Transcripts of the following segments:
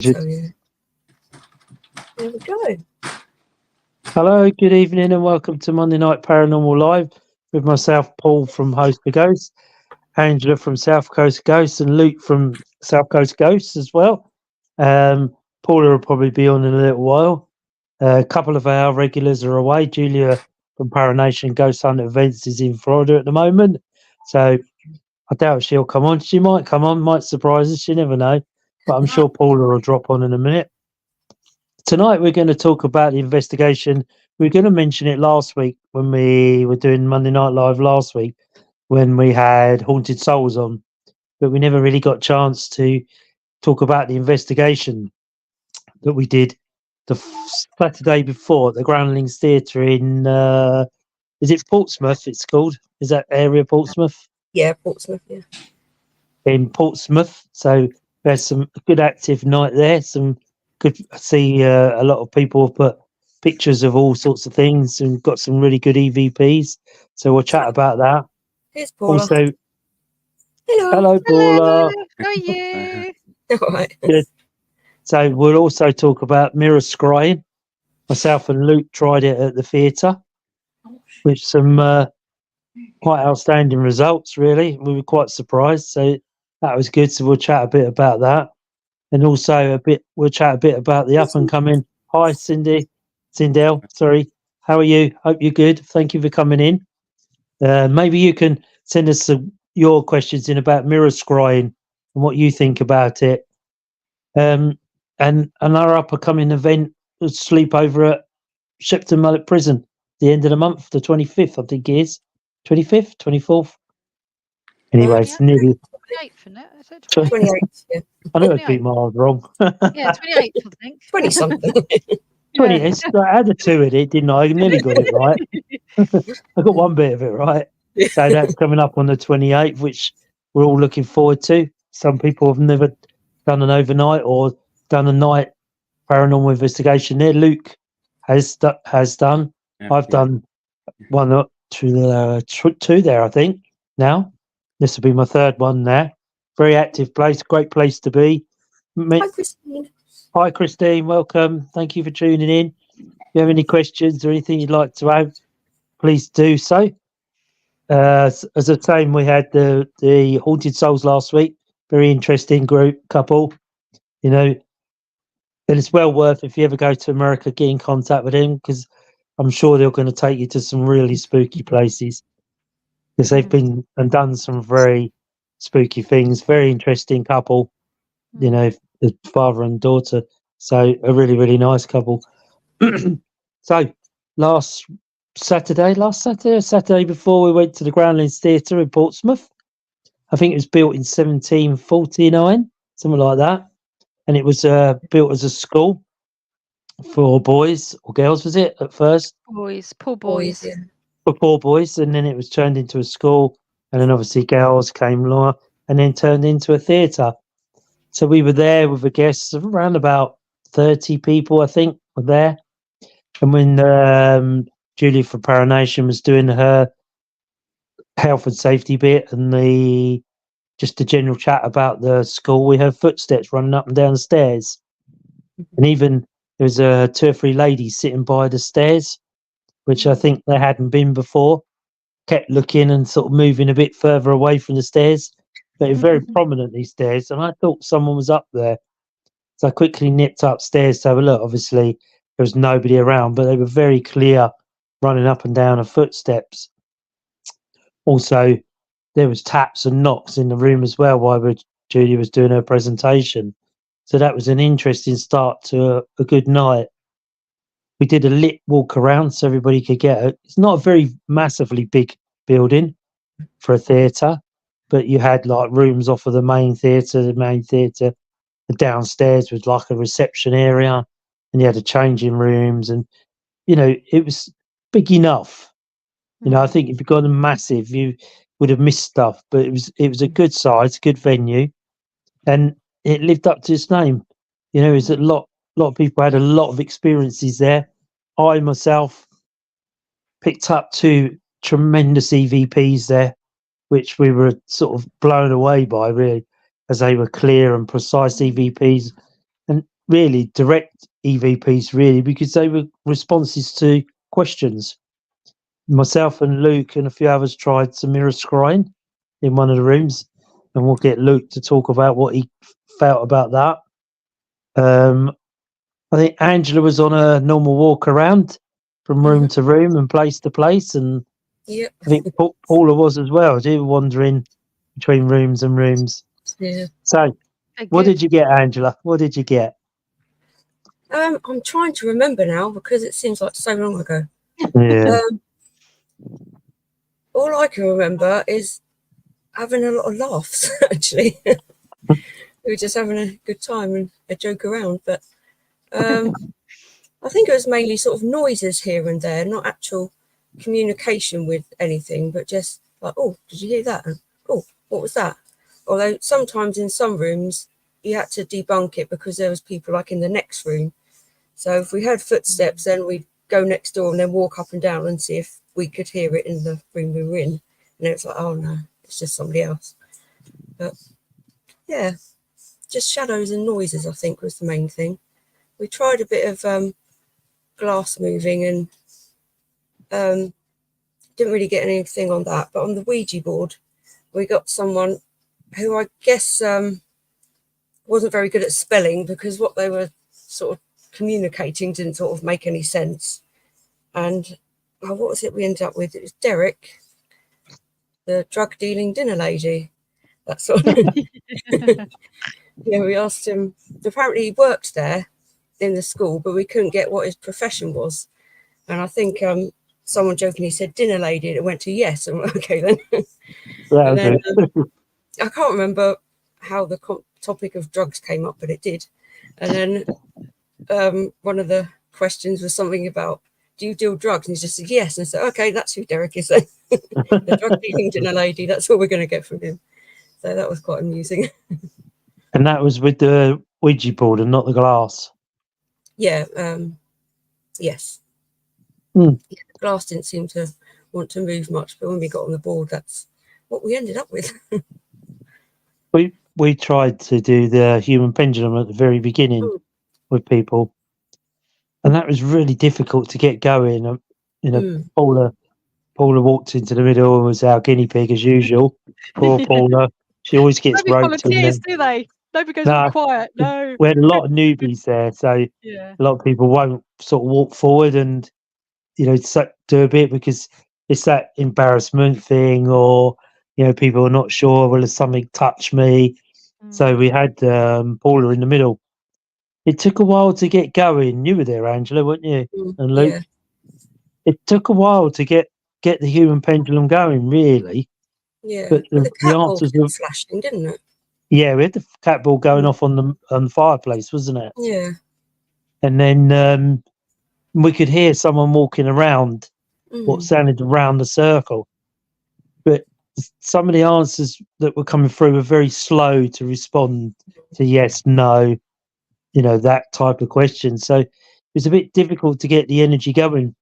So yeah, there we go. Hello, good evening, and welcome to Monday Night Paranormal Live with myself, Paul from Host to Ghost, Angela from South Coast Ghosts, and Luke from South Coast Ghosts as well. Paula will probably be on in a little while. A couple of our regulars are away. Julia from Paranation Ghost Hunt Events is in Florida at the moment, so I doubt she'll come on. She might come on, might surprise us. You never know, but I'm sure Paula will drop on in a minute. Tonight we're going to talk about the investigation. We were going to mention it last week when we were doing Monday Night Live last week when we had Haunted Souls on, but we never really got a chance to talk about the investigation that we did the Saturday before at the Groundlings Theatre in, is it Portsmouth it's called? Is that area Portsmouth? Yeah, Portsmouth, yeah. In Portsmouth. So there's some good active night there. Some good see a lot of people have put pictures of all sorts of things and got some really good EVPs. So we'll chat about that. Here's Paula. Also, Hello. Paula. How are you? All right. Good. So we'll also talk about mirror scrying. Myself and Luke tried it at the theatre with some quite outstanding results, really. We were quite surprised. So that was good. So we'll chat a bit about that. And also we'll chat a bit about the up and coming. Hi, Sindel, sorry. How are you? Hope you're good. Thank you for coming in. Maybe you can send us your questions in about mirror scrying and what you think about it. And another up and coming event was sleepover at Shepton Mallet Prison, the end of the month, the 25th, I think it is. 25th, 24th. Anyway, it's nearly 28th, isn't it? Is it 28, yeah. I know I beat my old wrong. Yeah, 28th, I think. 20 something. 20. I had a 2 in it, didn't I? I nearly got it right. I got one bit of it right. So that's coming up on the 28th, which we're all looking forward to. Some people have never done an overnight or done a night paranormal investigation there. Luke has done. Yeah, I've done one up to two there, I think. Now this will be my third one there. Very active place, great place to be. Hi, Christine. Hi, Christine. Welcome. Thank you for tuning in. If you have any questions or anything you'd like to add, please do so. As I was saying, we had the Haunted Souls last week. Very interesting couple. You know, and it's well worth, if you ever go to America, get in contact with them, because I'm sure they're going to take you to some really spooky places, because they've been and done some very spooky things. Very interesting couple. You know, the father and daughter. So a really, really nice couple. So Saturday before, we went to the Groundlings Theatre in Portsmouth. I think it was built in 1749, something like that. And it was built as a school for boys or girls, was it, at first? Boys, poor boys. Yeah. For poor boys. And then it was turned into a school. And then obviously girls came along and then turned into a theatre. So we were there with the guests, around about 30 people, I think, were there. And when Julie from Paranation was doing her health and safety bit and just the general chat about the school, we heard footsteps running up and down the stairs. And even there was 2 or 3 ladies sitting by the stairs, which I think they hadn't been before, kept looking and sort of moving a bit further away from the stairs. They were very prominent, these stairs, and I thought someone was up there. So I quickly nipped upstairs to have a look. Obviously, there was nobody around, but they were very clear running up and down the footsteps. Also, there was taps and knocks in the room as well while Julie was doing her presentation. So that was an interesting start to a good night. We did a lit walk around so everybody could get it. It's not a very massively big building for a theatre, but you had like rooms off of the main theatre. The downstairs was like a reception area, and you had a changing rooms, and you know, it was big enough. You know, I think if you'd gone massive, you would have missed stuff, but it was a good size, good venue, and it lived up to its name. You know, it was a lot of people had a lot of experiences there. I myself picked up 2 tremendous EVPs there, which we were sort of blown away by, really, as they were clear and precise EVPs. And really direct EVPs, really, because they were responses to questions. Myself and Luke and a few others tried some mirror scrying in one of the rooms, and we'll get Luke to talk about what he felt about that. I think Angela was on a normal walk around from room to room and place to place, and Yep. I think Paula was as well. She was wandering between rooms and rooms. Yeah. So, what did you get, Angela? What did you get? I'm trying to remember now because it seems like so long ago. Yeah. All I can remember is having a lot of laughs, actually. We were just having a good time and a joke around. But I think it was mainly sort of noises here and there, not actual communication with anything, but just like, oh, did you hear that? And, oh, what was that? Although sometimes in some rooms, you had to debunk it because there was people like in the next room. So if we heard footsteps, then we'd go next door and then walk up and down and see if we could hear it in the room we were in. And it was like, oh no, it's just somebody else. But yeah, just shadows and noises, I think, was the main thing. We tried a bit of glass moving and didn't really get anything on that. But on the Ouija board, we got someone who I guess wasn't very good at spelling, because what they were sort of communicating didn't sort of make any sense. And what was it we ended up with? It was Derek, the drug dealing dinner lady. That's sort of yeah, we asked him. Apparently he worked there in the school, but we couldn't get what his profession was. And I think someone jokingly said dinner lady, and it went to yes. And okay then. And then I can't remember how the topic of drugs came up, but it did. And then one of the questions was something about, do you deal drugs? And he just said yes. And I said, okay, that's who Derek is then. The drug dealing dinner lady. That's all we're going to get from him. So that was quite amusing. And that was with the Ouija board and not the glass. Yeah. Yes. Mm. Yeah, the glass didn't seem to want to move much, but when we got on the board, that's what we ended up with. We tried to do the human pendulum at the very beginning with people, and that was really difficult to get going. Paula walked into the middle and was our guinea pig as usual. Poor Paula. She always gets roped in. Volunteers, do they? Nobody goes all quiet. No. We had a lot of newbies there, so yeah. A lot of people won't sort of walk forward and do a bit because it's that embarrassment thing, or people are not sure. Well, has something touched me? So we had Paula in the middle. It took a while to get going. You were there, Angela, weren't you? And Luke. Yeah. It took a while to get the human pendulum going, really. Yeah, but the cat ball kept flashing, didn't it? Yeah, we had the cat ball going off on the fireplace, wasn't it? Yeah. And then we could hear someone walking around, what sounded around the circle. But some of the answers that were coming through were very slow to respond to yes, no, that type of question. So it was a bit difficult to get the energy going.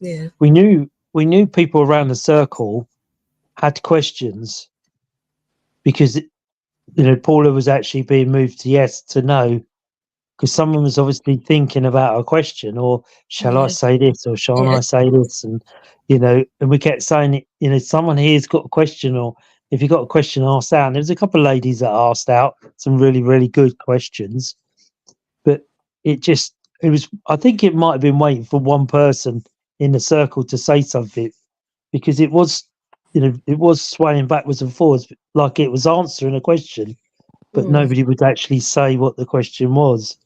Yeah. We knew people around the circle had questions because Paula was actually being moved to yes to no, because someone was obviously thinking about a question, or shall I say this, or shan't I say this? And and we kept saying it, someone here's got a question, or if you got a question, asked out. And there was a couple of ladies that asked out some really, really good questions, but I think it might have been waiting for one person in the circle to say something, because it was swaying backwards and forwards like it was answering a question, but nobody would actually say what the question was.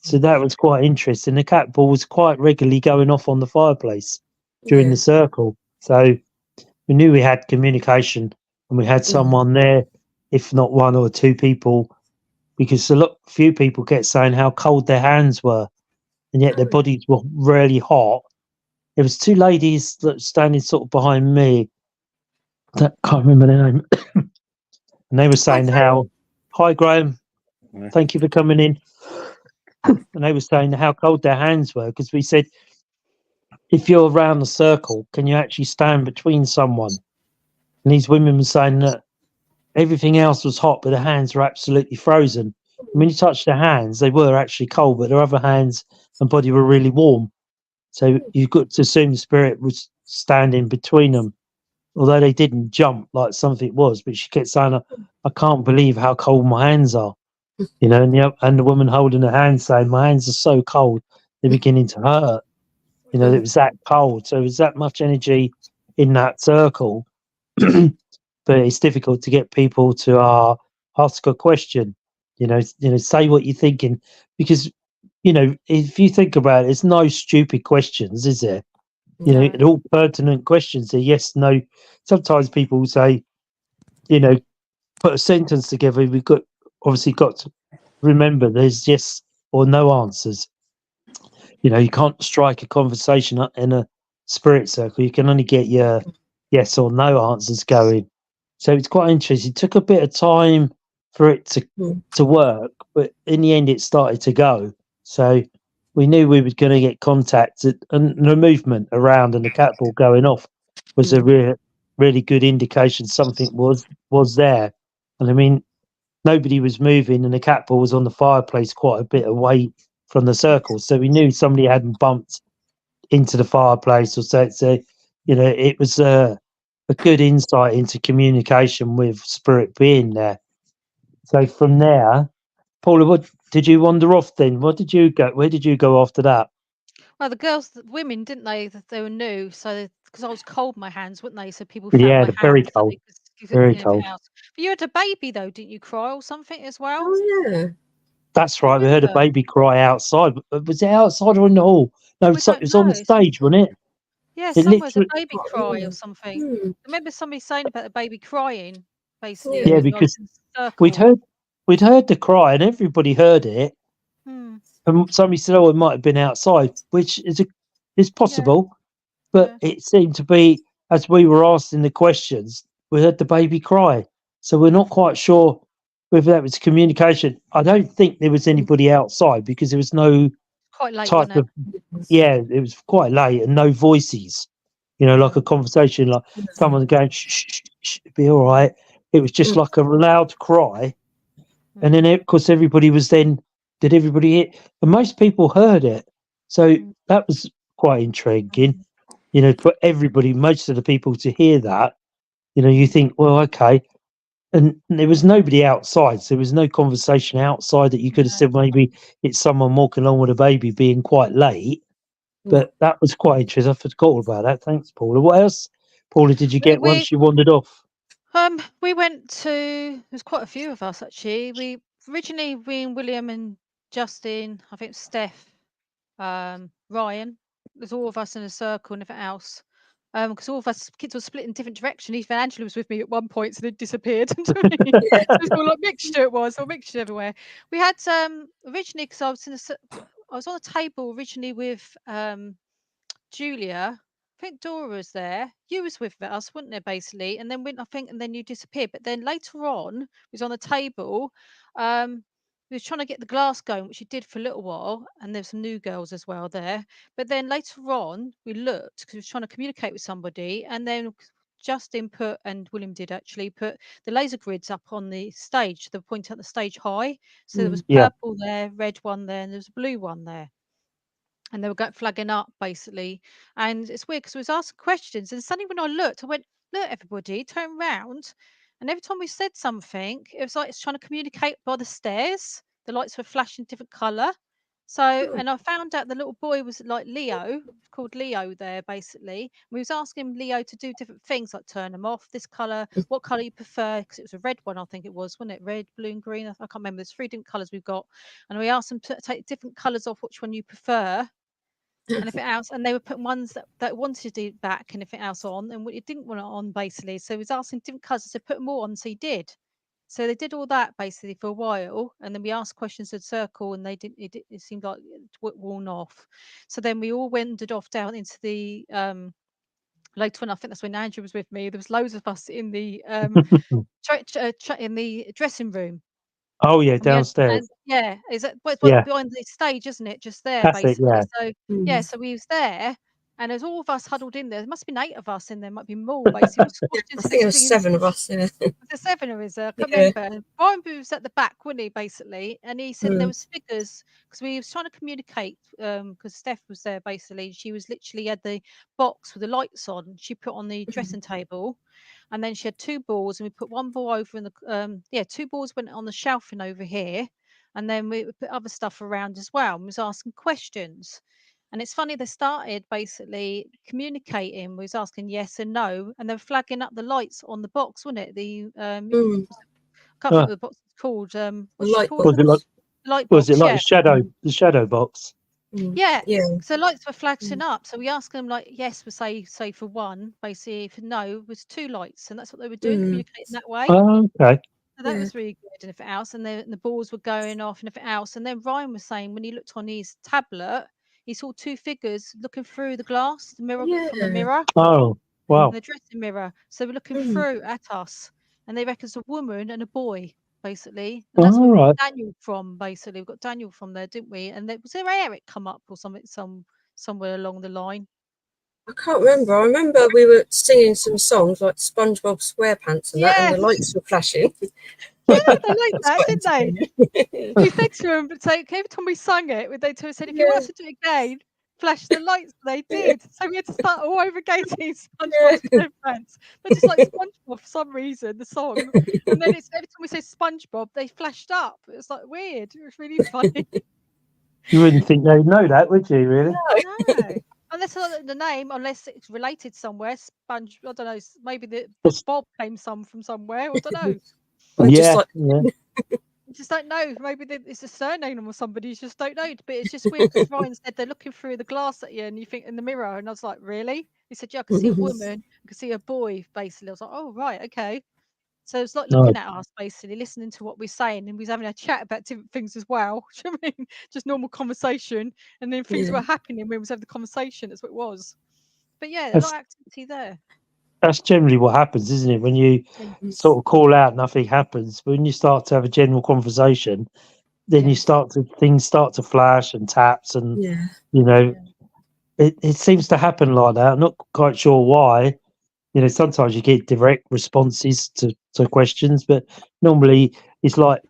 So that was quite interesting. The cat ball was quite regularly going off on the fireplace during the circle. So we knew we had communication, and we had someone there, if not one or two people, because few people kept saying how cold their hands were, and yet their bodies were really hot. There was two ladies that were standing sort of behind me. I can't remember their name. And they were saying hi, Graham, thank you for coming in. And they were saying how cold their hands were, because we said, if you're around the circle, can you actually stand between someone? And these women were saying that everything else was hot, but their hands were absolutely frozen. when you touched their hands, they were actually cold, but their other hands and body were really warm. So you got to assume the spirit was standing between them, although they didn't jump like something was. But she kept saying, "I can't believe how cold my hands are," and the woman holding her hands saying, "My hands are so cold, they're beginning to hurt." It was that cold. So there was that much energy in that circle. But it's difficult to get people to ask a question. Say what you're thinking, because if you think about it, there's no stupid questions, is there? No. They're all pertinent questions. They're yes, no. Sometimes people say, put a sentence together. We've obviously got to remember there's yes or no answers. You can't strike a conversation in a spirit circle. You can only get your yes or no answers going. So it's quite interesting. It took a bit of time for it to work, but in the end, it started to go. So we knew we were going to get contacted, and the movement around and the cat ball going off was a really good indication something was there. And I mean, nobody was moving, and the cat ball was on the fireplace quite a bit away from the circle, so we knew somebody hadn't bumped into the fireplace or so. So it was a good insight into communication with spirit being there. So from there, Paula, what did you wander off then? What did you go? Where did you go after that? Well, the women, didn't they? They were new, so because I was cold, my hands, weren't they? So people found Yeah, my the very hands, so cold, they could very anything cold. else. But you had a baby though, didn't you? Cry or something as well? Oh yeah. That's I right. We heard a remember. baby cry outside. Was it outside or in the hall? No, We it don't was on the know. stage, wasn't it? Yeah, It somewhere's a literally, baby Can't cry or remember. something. I remember somebody saying about the baby crying, basically, and Yeah. yeah, we were like because in a we'd circle. heard we'd heard the cry and everybody heard it. Hmm. And somebody said, "Oh, it might have been outside," which is Yeah, possible. But yeah, it seemed to be, as we were asking the questions, we heard the baby cry. So we're not quite sure whether that was communication. I don't think there was anybody outside because there was no quite late, type wasn't it? of, yeah, it was quite late and no voices, like a conversation, like someone going, shh, shh, shh, shh, be all right. It was just like a loud cry. And then, of course, everybody was then, did everybody hear? And most people heard it. So that was quite intriguing, for everybody, most of the people to hear that. You think, well, okay. And there was nobody outside. So there was no conversation outside that you could have No. said maybe it's someone walking along with a baby being quite late. But that was quite interesting. I forgot all about that. Thanks, Paula. What else, Paula, did you We, get we once you wandered off? we went to. There's quite a few of us actually. We originally, me and William and Justin, I think Steph, Ryan. There's all of us in a circle and everything else. Because all of us kids were split in different directions. Even Angela was with me at one point, so they disappeared. So it was all like mixture. It was all mixture everywhere. We had originally because I was on a table originally with Julia. I think Dora was there. You was with us, weren't there, basically? And then I think, and then you disappeared. But then later on, we was on the table. We was trying to get the glass going, which he did for a little while, and there's some new girls as well there. But then later on, we looked because we was trying to communicate with somebody, and then Justin put and William did actually put the laser grids up on the stage. They were pointing at the stage high, so there was Yeah. purple there, red one there, and there was a blue one there, and they were flagging up basically. And it's weird because we was asking questions, and suddenly when I looked, I went, "Look, everybody, turn round." And every time we said something, it was like it's trying to communicate by the stairs. The lights were flashing different colour. So, and I found out the little boy was like Leo, called Leo there basically. We was asking Leo to do different things like turn them off, this colour, what colour you prefer, because it was a red one, I think it was, wasn't it? Red, blue, and green. I can't remember. There's 3 different colours we've got. And we asked them to take different colours off, which one you prefer, and anything else, and they were putting ones that wanted to do back and anything else on, and what you didn't want it on basically. So he was asking different colours to put more on, so he did. So they did all that basically for a while, and then we asked questions in circle, and they didn't. It seemed like it worn off. So then we all wandered off down into the later on. I think that's when Andrew was with me. There was loads of us in the in the dressing room. Oh, yeah, And we had, downstairs. and yeah, is it well, Yeah, behind the stage, isn't it? Just there, that's it. basically. Yeah. So yeah, so we was there, And there's all of us huddled in there. There must have been 8 of us in there, might be more, basically, all squashed I into think this there was thing. 7 of us. Yeah. There's 7 of us there, I can't Yeah. remember. And Brian was at the back, wasn't he, basically? And he said there Mm. was figures, because we was trying to communicate, because Steph was there, basically. She was literally had the box with the lights on. She put on the dressing table, and then she had 2 balls, and we put 1 ball over in the 2 balls went on the shelving over here, and then we put other stuff around as well, and was asking questions. And it's funny, they started basically communicating. We was asking yes and no, and they were flagging up the lights on the box, wasn't it? The Mm. I can't remember what the box is called. What's she Light called? Was it like Light was it box, like yeah. the shadow box? Mm. Yeah. Yeah. So lights were flashing up. So we asked them like yes was say for 1, basically for no was 2 lights, and that's what they were doing, communicating that way. Oh, okay. So that Yeah. was really good, and everything else, and the balls were going off and everything else. And then Ryan was saying when he looked on his tablet, he saw 2 figures looking through the glass, the mirror from the Yeah. mirror, Oh, wow. the dressing mirror. So we're looking Mm. through at us, and they reckon it's a woman and a boy, basically. And that's All where we right. got Daniel from, basically. We got Daniel from there, didn't we? And was there Eric come up or something, somewhere along the line? I can't remember. I remember we were singing some songs like SpongeBob SquarePants and that, and the Yes. lights were flashing. Yeah, they liked That's that, quite didn't they? entertaining. We said to them, but so every time we sung it, they said, if you want us to do it again, flash the lights. They did. So we had to start all over again singing SpongeBob SquarePants. They just like SpongeBob for some reason, the song. And then it's every time we say SpongeBob, they flashed up. It was like weird. It was really funny. You wouldn't think they'd know that, would you? Really? No. Unless the name, unless it's related somewhere. Sponge, I don't know. Maybe the Bob came from somewhere. I don't know. I just Yeah. like Yeah. You just don't know. Maybe it's a surname or somebody. You just don't know. But it's just weird because Ryan said they're looking through the glass at you, and you think in the mirror. And I was like, really? He said, yeah, I can see a woman, I can see a boy. Basically, I was like, oh right, okay. So it's like No. looking at us, basically listening to what we're saying, and we was having a chat about different things as well. Do you know what I mean? Just normal conversation, and then things were happening when we was having the conversation. That's what it was. But yeah, a lot of activity there. That's generally what happens, isn't it? When you sort of call out, nothing happens. But when you start to have a general conversation, then Yeah. things start to flash and taps, and yeah. you know, it seems to happen like that. I'm not quite sure why. You know, sometimes you get direct responses to questions, but normally it's like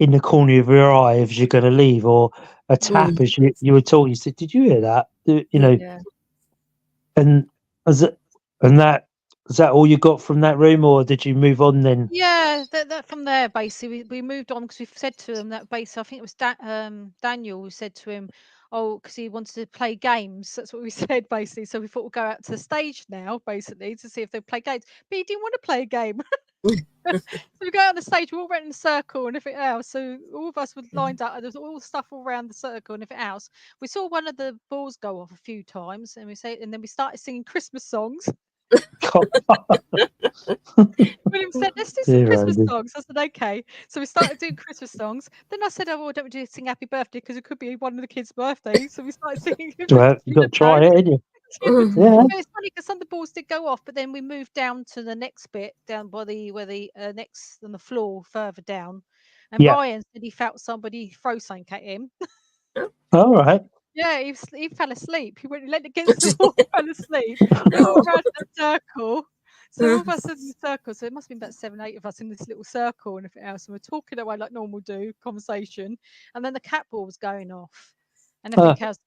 in the corner of your eye as you're going to leave, or a tap as you were talking. You said, "Did you hear that?" You know, Yeah. and as it, and that is that all you got from that room, or did you move on then? Yeah, that from there, basically, we moved on because we've said to him that basically, I think it was Daniel who said to him, oh, because he wanted to play games. That's what we said, basically. So we thought we'll go out to the stage now, basically, to see if they play games. But he didn't want to play a game. So we go out on the stage, we all went in a circle and everything else. So all of us were lined up, and there's all stuff all around the circle and everything else. We saw one of the balls go off a few times, and then we started singing Christmas songs. William said, let's do some Christmas songs. I said, okay. So we started doing Christmas songs. Then I said, oh, well, don't we do sing happy birthday because it could be one of the kids' birthdays. So we started singing. Well, you got to try it, ain't you? Yeah. It's funny because some of the balls did go off, but then we moved down to the next bit, down by where the next on the floor further down. And Ryan said he felt somebody throw something at him. All right. Yeah, he fell asleep. He went leaned against the wall, fell asleep. All around the circle. So all of us in the circle. So it must have been about 7, 8 of us in this little circle and everything else. And we're talking away like normal conversation. And then the cat ball was going off. And everything else.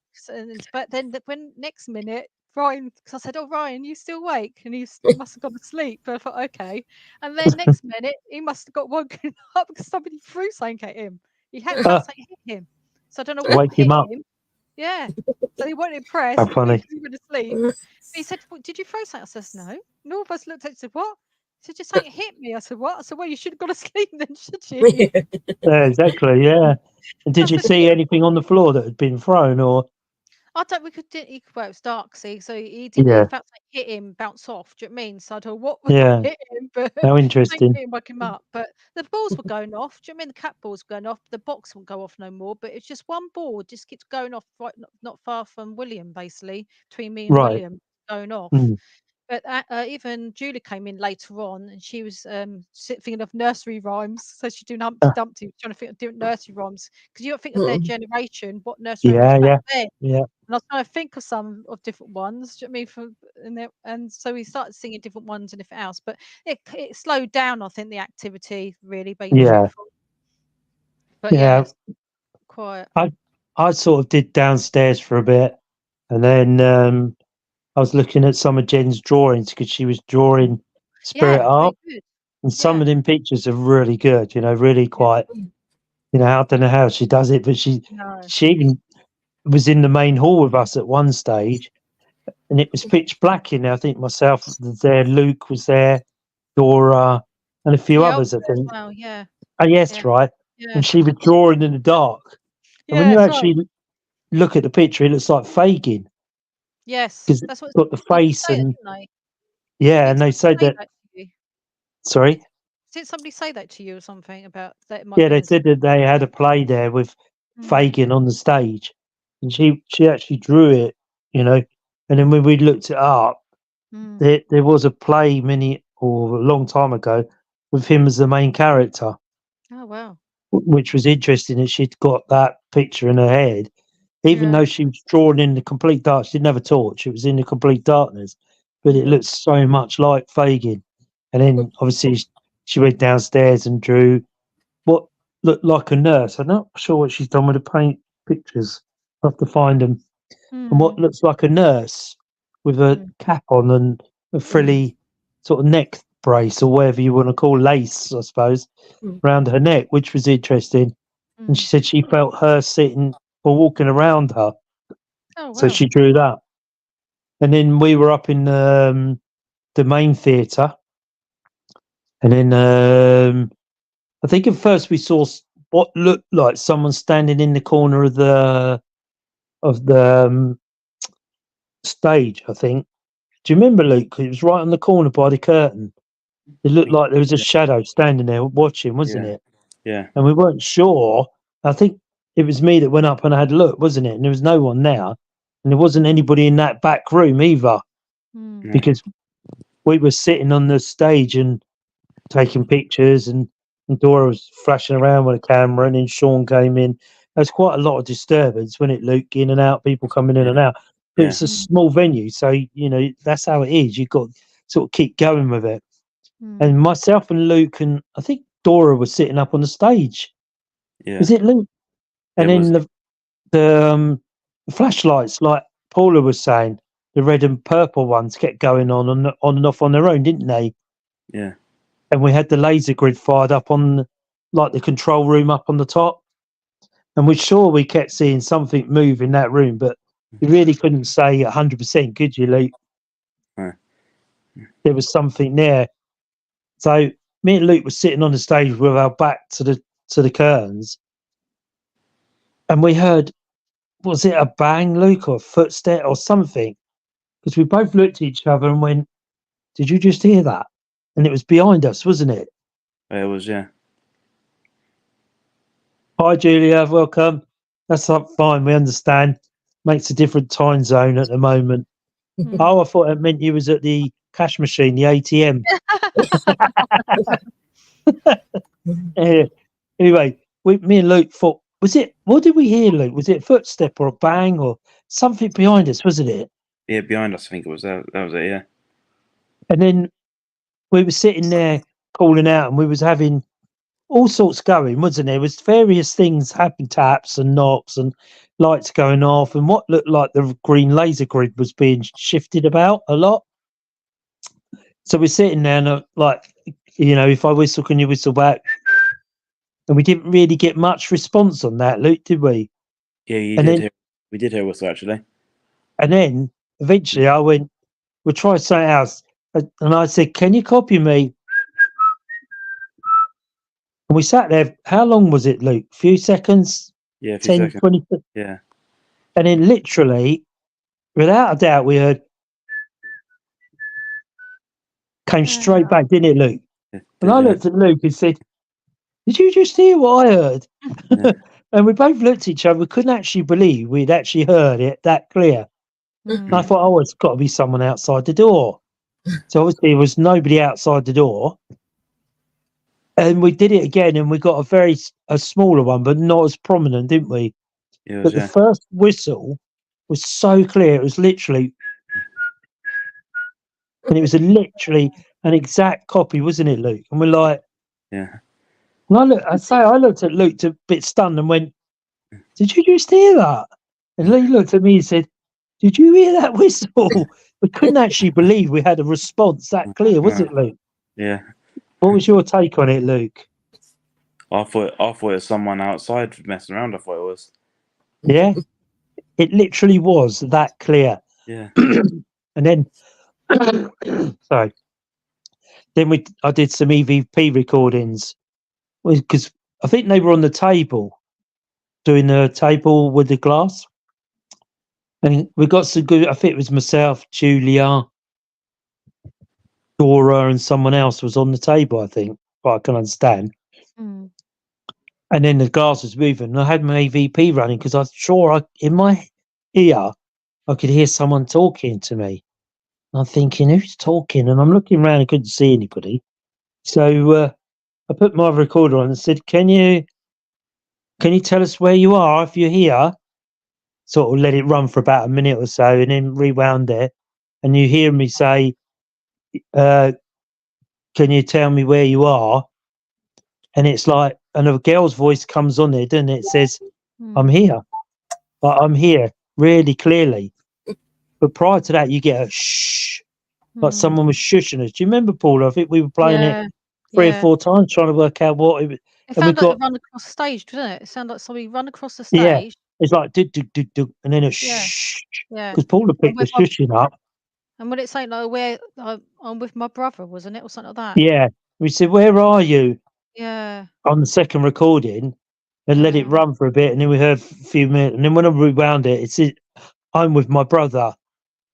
But then when next minute, Ryan, because I said, oh, Ryan, you still awake? And he must have gone to sleep. But I thought, okay. And then next minute, he must have got woken up because somebody threw something at him. He had something hit him. So I don't know what hit him. Yeah. So he wasn't impressed. How funny. He went to sleep. But he said, well, did you throw something? I said, no. And all of us looked at it and said, what? He said, just something hit me. I said, what? I said, well, you should have gone to sleep then, should you? Yeah, exactly, yeah. And did you see anything on the floor that had been thrown, or? I don't. Well, it was dark, see, so he didn't. He felt like hit him, bounce off. Do you know what I mean? So I don't know what would hit him, but How interesting. him, wake him up. But the balls were going off. Do you know what I mean? The cat balls were going off. The box wouldn't go off no more. But it's just one ball just keeps going off, right, not far from William, basically between me and William, going off. But even Julie came in later on, and she was thinking of nursery rhymes. So she's doing Humpty Dumpty, trying to think of different nursery rhymes because you don't think of their generation, what nursery rhymes was back then. Yeah. And I was trying to think of some of different ones. Do you know what I mean? And so we started singing different ones in different house, but it slowed down. I think the activity really being Yeah. truthful. But yeah, Yeah. it's quiet. I sort of did downstairs for a bit, and then I was looking at some of Jen's drawings because she was drawing spirit Yeah, art, really good. and some Yeah, of them pictures are really good. Really yeah. quite. I don't know how she does it, but she No. she even was in the main hall with us at one stage, and it was pitch black in there. I think myself was there, Luke was there, Dora, and a few Yeah, I was others. I there as think. well. Yeah, Oh yeah, yes, right. yeah. And she was drawing in the dark. And when Yeah, you that's right. actually look at the picture, it looks like Fagin Yes, because it's that's what got the they did face say that, and didn't they? yeah, Didn't and they somebody said say that. that to you? Sorry. Didn't somebody say that to you or something about that it might Yeah, be they in? said that they had a play there with Mm, Fagin on the stage, and she actually drew it, And then when we looked it up, mm. there was a play many or a long time ago with him as the main character, Oh wow. which was interesting. That she'd got that picture in her head, even Yeah. though she was drawn in the complete dark. She didn't have a torch; it was in the complete darkness, but it Mm, looked so much like Fagin. And then obviously she went downstairs and drew what looked like a nurse. I'm not sure what she's done with the paint pictures. I have to find them. And what mm, looks like a nurse with a mm, cap on and a frilly sort of neck brace or whatever you want to call lace, I suppose, around her neck, which was interesting. And mm. she said she felt her sitting or walking around her. Oh So wow. she drew that. And then we were up in the main theatre. And then I think at first we saw what looked like someone standing in the corner of the stage. I think. Do you remember, Luke? It was right on the corner by the curtain. It looked like there was a Yeah, shadow standing there watching, wasn't yeah, it? yeah, And we weren't sure. I think it was me that went up and I had a look, wasn't it? And there was no one there, and there wasn't anybody in that back room either, Mm, no, because we were sitting on the stage and taking pictures, and Dora was flashing around with a camera, and then Sean came in. There's quite a lot of disturbance when it Luke in and out, people coming in and yeah, out. But yeah, it's a mm, small venue, so that's how it is. You've got to sort of keep going with it. And mm. myself and Luke and I think Dora was sitting up on the stage. yeah. Was it Luke? It And was, then the flashlights, like Paula was saying, the red and purple ones kept going on and off on their own, didn't they? yeah, And we had the laser grid fired up on like the control room up on the top, and we're sure we kept seeing something move in that room, but you really couldn't say 100%, could you, Luke? no, There was something there. So me and Luke were sitting on the stage with our back to the curtains, and we heard, was it a bang, Luke, or a footstep or something? Because we both looked at each other and went, "Did you just hear that?" And it was behind us, wasn't it? it was, yeah, Hi, Julia. Welcome. That's fine. We understand. Makes a different time zone at the moment. Mm. Oh, I thought it meant you was at the cash machine, the ATM. Eh, anyway, me and Luke thought, was it? What did we hear, Luke? Was it a footstep or a bang or something behind us? Wasn't it? yeah. Behind us, I think it was that. That was it, yeah, And then we were sitting there calling out, and we was having all sorts going, wasn't there? There was various things happening, taps and knocks and lights going off, and what looked like the green laser grid was being shifted about a lot. So we're sitting there and if I whistle, can you whistle back? And we didn't really get much response on that, Luke, did we? yeah. You And did then hear. We did hear whistle actually. and then eventually I went, we'll try something else. And I said, can you copy me? And we sat there. How long was it, Luke? A few seconds? Yeah, a few 10, seconds. 20? Yeah, And then literally, without a doubt, we heard, came straight back, didn't it, Luke? it And did, I yeah, looked at Luke and said, did you just hear what I heard? yeah, And we both looked at each other. We couldn't actually believe we'd actually heard it that clear. And I Mm. thought, oh, it's got to be someone outside the door. So obviously, there was nobody outside the door. And we did it again, and we got a smaller one, but not as prominent, didn't we? it was, But the yeah, first whistle was so clear. It was literally, and it was literally an exact copy, wasn't it, Luke? And we're like, Yeah. and I looked at Luke a bit stunned and went, "Did you just hear that?" And Luke looked at me and said, "Did you hear that whistle?" We couldn't actually believe we had a response that clear, was it, Luke? Yeah. What was your take on it, Luke? I thought it was someone outside messing around. I thought it was. Yeah, it literally was that clear. Yeah. And then, sorry, then I did some EVP recordings because I think they were on the table, doing the table with the glass. And we got some good, I think it was myself, Julia, Dora, and someone else was on the table, I think, but I can understand. Mm. And then the glass was moving, and I had my AVP running because I was sure in my ear I could hear someone talking to me. And I'm thinking, who's talking? And I'm looking around and couldn't see anybody. So I put my recorder on and said, Can you tell us where you are if you're here?" Sort of let it run for about a minute or so and then rewound it. And you hear me say, "Can you tell me where you are?" And it's like, and a girl's voice comes on there, doesn't it? It says, "I'm Mm. here." But I'm here really clearly. But prior to that, you get a shh, like Mm. someone was shushing us. Do you remember, Paul? I think we were playing it Yeah. 3 or Yeah. 4 times trying to work out what it was. It And we sounded like got, they run across the stage, didn't it? It sounded like somebody run across the yeah, stage. it's like, do, do, do, do, and then a Yeah. shh, Yeah. because Paul had And picked the with my shushing up. and when it's saying like where I'm with my brother, wasn't it, or something like that? Yeah. We said, "Where are you?" Yeah. on the second recording and let it Yeah. run for a bit. And then we heard a few minutes. And then when I rewound it, it said, "I'm with my brother."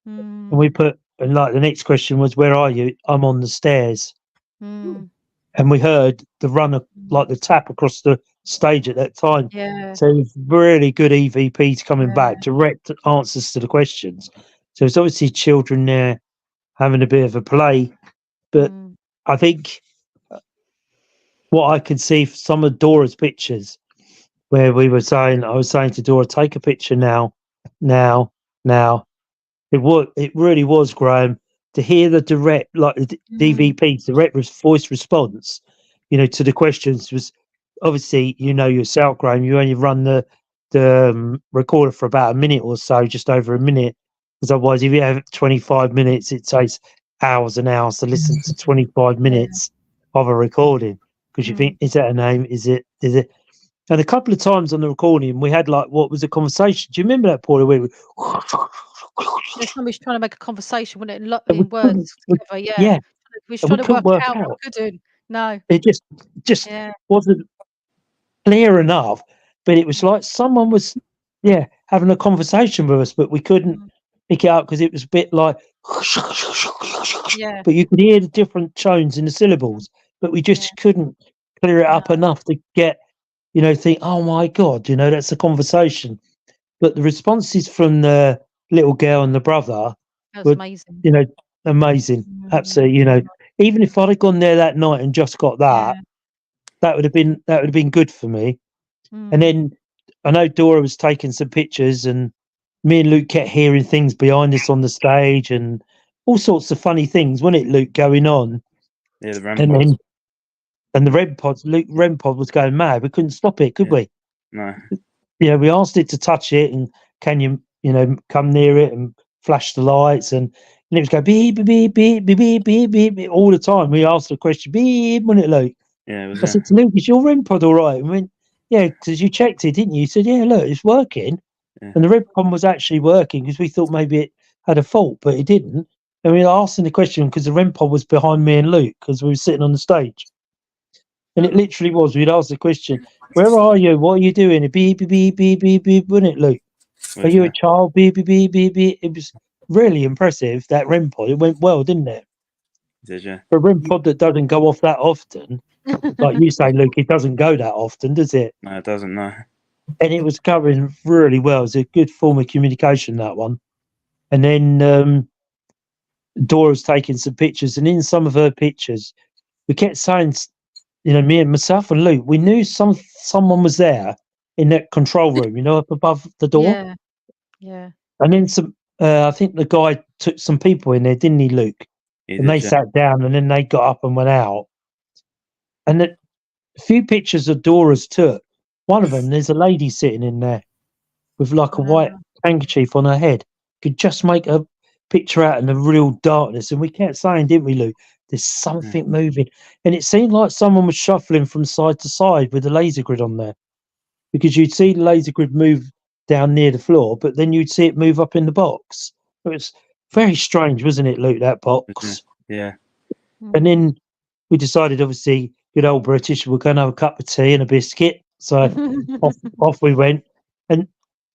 And we Mm. put, and like the next question was, "Where are you?" "I'm on the stairs." Mm. And we heard the runner, like Mm. the tap across the stage at that time. Yeah. So it was really good EVPs coming Yeah. back, direct answers to the questions. So it's obviously children there having a bit of a play. But Mm. I think what I could see for some of Dora's pictures, where I was saying to Dora, "Take a picture now, now, now." It really was, Graham, to hear the direct, like the Mm. DVP, voice response, to the questions was obviously, yourself, Graham, you only run the recorder for about a minute or so, just over a minute, because otherwise, if you have 25 minutes, it takes hours and hours to listen to 25 Yeah. minutes of a recording. Because you think, Mm. is that a name? Is it? And a couple of times on the recording, we had like what was a conversation. Do you remember that, Paul? Where Yeah, somebody's trying to make a conversation when it and we in words couldn't, together. Yeah. yeah, We was and we trying to couldn't work it work out, but out. couldn't. No. It just Yeah. wasn't clear enough. But it was Mm. like someone was, having a conversation with us, but we couldn't Mm. pick it up because it was a bit like, Yeah. but you could hear the different tones in the Mm. syllables, but we Yeah. just couldn't clear it No. up enough to get, think, oh my God, that's a conversation. But the responses from the little girl and the brother That was were, amazing. you know, amazing. Absolutely. Mm. Even if I'd have gone there that night and just got that, Yeah. that would have been good for me. And Mm. then I know Dora was taking some pictures, and me and Luke kept hearing things behind us on the stage and all sorts of funny things, wasn't it, Luke, going on? Yeah, the REM And pods. then the REM pod was going mad. We couldn't stop it, could Yeah. we? No. We asked it to touch it and can you, come near it and flash the lights, and it was go beep, beep, beep, beep, beep, beep, beep, beep all the time. We asked the question, beep, wasn't it, Luke? Yeah, it was. I said to Luke, "Is your REM pod all right?" And we went, "Yeah, because you checked it, didn't you?" He said, "Yeah, look, it's working." Yeah. And the REM pod was actually working because we thought maybe it had a fault, but it didn't. And we asked him the question because the REM pod was behind me and Luke because we were sitting on the stage. And it literally was. We'd ask the question, "Where are you? What are you doing?" Beep, beep, beep, beep, beep, beep, wouldn't it, Luke? "Are Was, you a child?" Beep, beep, beep, beep, beep. It was really impressive, that REM pod. It went well, didn't it? did you? For a REM pod that doesn't go off that often, like you say, Luke, it doesn't go that often, does it? No, it doesn't. No. And it was going really well. It was a good form of communication, that one. And then Dora's taking some pictures, and in some of her pictures, we kept saying, me and myself and Luke, we knew someone was there in that control room, up above the door. Yeah. Yeah. And then some. I think the guy took some people in there, didn't he, Luke? He And they did, yeah. sat down, and then they got up and went out. And a few pictures of Dora's took. One of them, there's a lady sitting in there with like a white handkerchief on her head. Could just make a picture out in the real darkness. And we kept saying, didn't we, Luke? There's something moving. And it seemed like someone was shuffling from side to side with a laser grid on there. Because you'd see the laser grid move down near the floor, but then you'd see it move up in the box. It was very strange, wasn't it, Luke, that box? Yeah. And then we decided, obviously, good old British, we're going to have a cup of tea and a biscuit. So off we went. And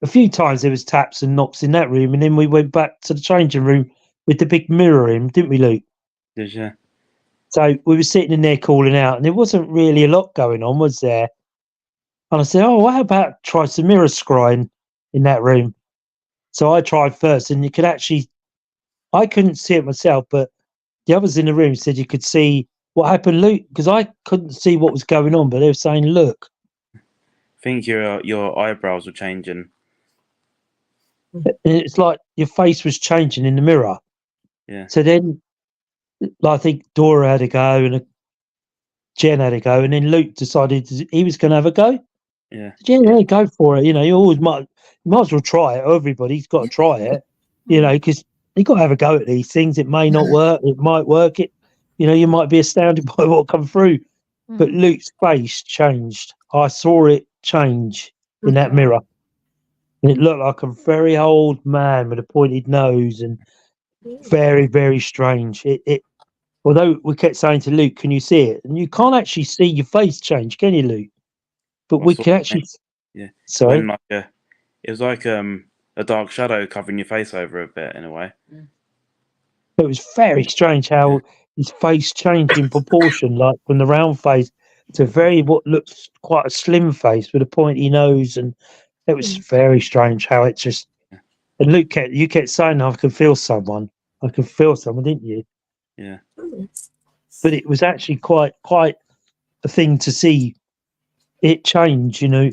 a few times there was taps and knocks in that room, and then we went back to the changing room with the big mirror in, didn't we, Luke? Did, yeah. So we were sitting in there calling out, and there wasn't really a lot going on, was there? And I said, oh, how about try some mirror scrying in that room? So I tried first, and you could actually, I couldn't see it myself, but the others in the room said you could see what happened, Luke, because I couldn't see what was going on, but they were saying, look. I think your eyebrows were changing. It's like your face was changing in the mirror. Yeah. So then, I think Dora had a go, and Jen had a go, and then Luke decided he was going to have a go. Yeah. Yeah, go for it. You know, you always might as well try it. Everybody's got to try it. You know, because you got to have a go at these things. It may not work. It might work. You might be astounded by what come through. But Luke's face changed. I saw it change in that mirror. And it looked like a very old man with a pointed nose and very, very strange. Although we kept saying to Luke, can you see it? And you can't actually see your face change, can you, Luke? But we can actually. Yeah. Sorry. It was like a dark shadow covering your face over a bit in a way. It was very strange how his face changed in proportion, like from the round face to what looks quite a slim face with a pointy nose, and it was very strange how it just. And Luke, you kept saying, "I can feel someone. I can feel someone," didn't you? Yeah. But it was actually quite a thing to see it change. You know,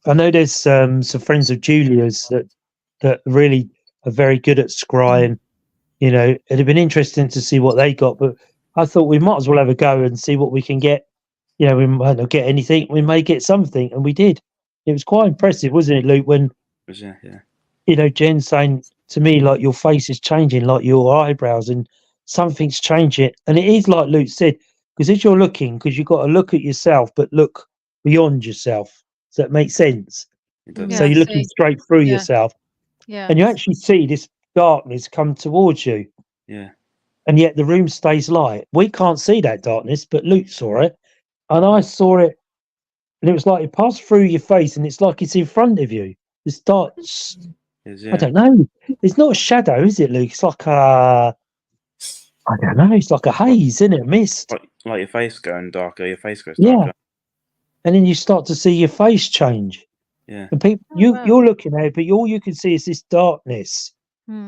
I know there's some friends of Julia's that really are very good at scrying. You know, it'd have been interesting to see what they got, but I thought we might as well have a go and see what we can get. You know, we might not get anything, we may get something, and we did. It was quite impressive, wasn't it, Luke? When you know, Jen saying to me, like, your face is changing, like your eyebrows, and something's changing. And it is like Luke said, because as you're looking, because you've got to look at yourself, but look beyond yourself. Does that make sense? So you're looking straight through yourself. Yeah. And you actually see this darkness come towards you. Yeah. And yet the room stays light. We can't see that darkness, but Luke saw it. And I saw it. And it was like it passed through your face, and it's like it's in front of you. This dark. I don't know. It's not a shadow, is it, Luke? It's like I don't know. It's like a haze, isn't it? A mist. Like your face going darker. Your face goes darker. Yeah. And then you start to see your face change. Yeah. And people, you're looking at it, but all you can see is this darkness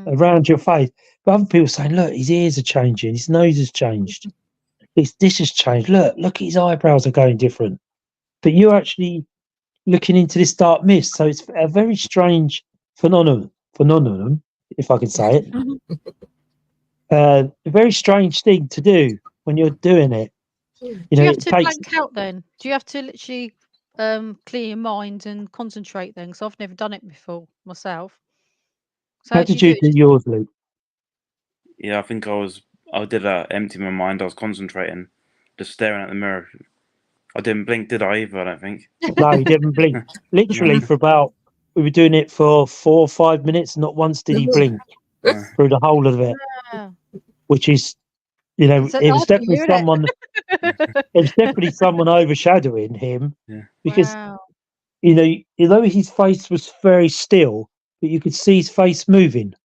around your face. But other people saying, look, his ears are changing, his nose has changed, this has changed. Look, his eyebrows are going different. But you're actually looking into this dark mist. So it's a very strange phenomenon, if I can say it. A very strange thing to do when you're doing it. You Do know, you have to blank out then? Do you have to literally clear your mind and concentrate then? Because I've never done it before myself. So how did you do yours, Luke? Yeah, I think I did empty my mind. I was concentrating, just staring at the mirror. I didn't blink, did I, either? I don't think. No, he didn't blink. Literally we were doing it for 4 or 5 minutes. Not once did he blink through the whole of it, which is, you know, it was definitely someone. It was definitely someone overshadowing him because, you know, although his face was very still, but you could see his face moving.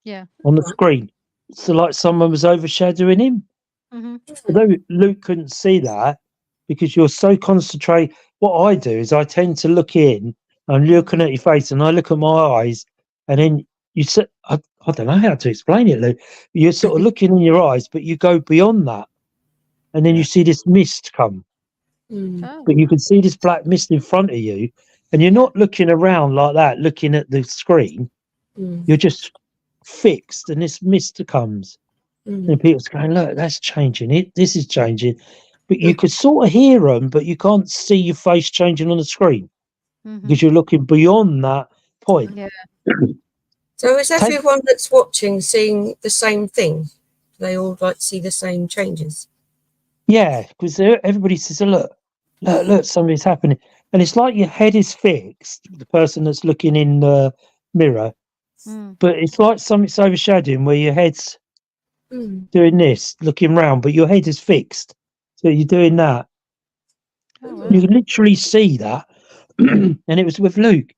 Yeah. On the screen, so like someone was overshadowing him. Although Luke couldn't see that because you're so concentrated. What I do is I tend to look in and looking at your face, and I look at my eyes, and then you sit. I don't know how to explain it, Luke. You're sort of looking in your eyes, but you go beyond that, and then you see this mist come. But you can see this black mist in front of you, and you're not looking around like that, looking at the screen. You're just fixed, and this mist comes, and people's going, look, that's changing. This is changing, but you could sort of hear them, but you can't see your face changing on the screen because you're looking beyond that point. Yeah. So is everyone that's watching seeing the same thing? Do they all like see the same changes? Yeah, because everybody says, look, something's happening. And it's like your head is fixed, the person that's looking in the mirror, but it's like something's overshadowing where your head's doing this, looking round, but your head is fixed. So you're doing that. Oh, wow. You can literally see that. And it was with Luke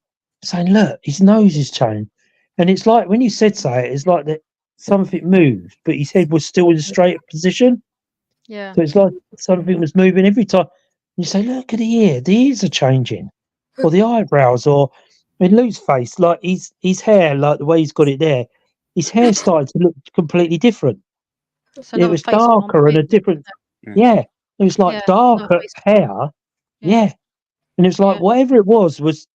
saying, look, his nose is changed. And it's like when you said so, it's like that something moved, but his head was still in a straight position. Yeah. So it's like something was moving every time. You say, look at the ear. The ears are changing. Or the eyebrows. Or in Luke's face, like his hair, like the way he's got it there, his hair started to look completely different. It's It another was face on darker and a being, different... Yeah. Yeah. It was like Yeah, darker another face. hair. Yeah. And it was like Yeah. whatever it was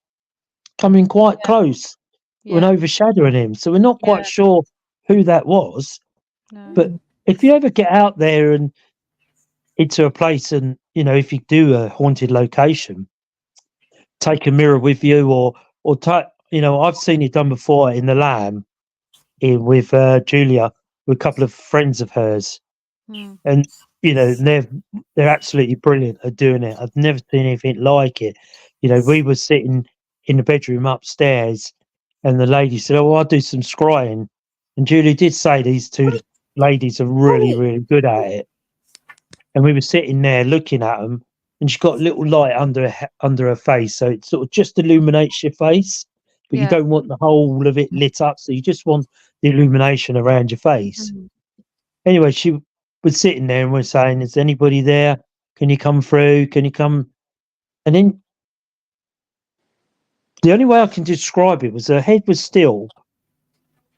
coming quite close and Yeah. overshadowing him. So we're not quite Yeah. sure who that was. No. But if you ever get out there and into a place, and if you do a haunted location, take a mirror with you, or take, I've seen it done before in the Lamb, with Julia, with a couple of friends of hers, and they're absolutely brilliant at doing it. I've never seen anything like it. We were sitting in the bedroom upstairs, and the lady said, "Oh, I'll do some scrying," and Julia did say these two ladies are really, really good at it. And we were sitting there looking at them, and she got a little light under her face, so it sort of just illuminates your face, but you don't want the whole of it lit up, so you just want the illumination around your face. Anyway, she was sitting there and we're saying, "Is anybody there? Can you come through? Can you come?" And then the only way I can describe it was her head was still,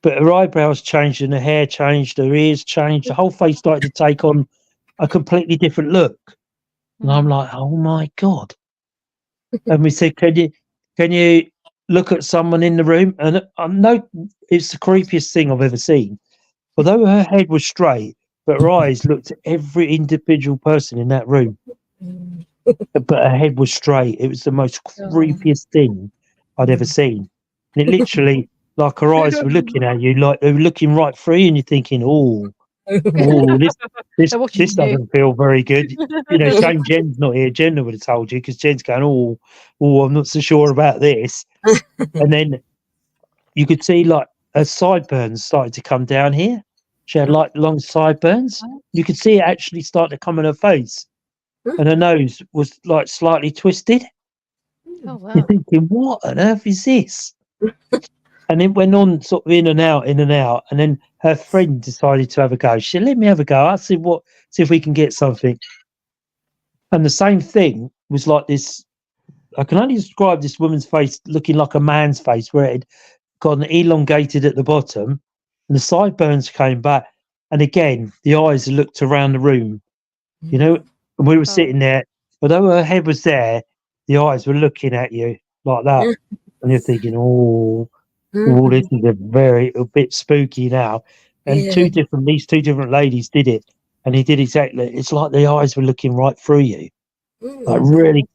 but her eyebrows changed and her hair changed, her ears changed, the whole face started to take on a completely different look. And I'm like, oh my God. And we said, can you look at someone in the room? And I know it's the creepiest thing I've ever seen. Although her head was straight, but her eyes looked at every individual person in that room. But her head was straight. It was the most creepiest thing I'd ever seen. And it literally, like her eyes were looking at you, like they were looking right through you, and you're thinking, oh, this doesn't feel very good. Shame Jen's not here. Jen would have told you, because Jen's going, oh, I'm not so sure about this. And then you could see like her sideburns started to come down here. She had like long sideburns. You could see it actually start to come on her face, and her nose was like slightly twisted. Oh, wow. You're thinking, what on earth is this? And it went on sort of in and out. And then her friend decided to have a go. She said, let me have a go. I'll see if we can get something. And the same thing was like this. I can only describe this woman's face looking like a man's face, where it had gotten elongated at the bottom and the sideburns came back. And again, the eyes looked around the room, and we were sitting there. Although her head was there, the eyes were looking at you like that. And you're thinking, oh, this is a bit spooky now. And these two different ladies did it, and he did exactly. It's like the eyes were looking right through you, like really.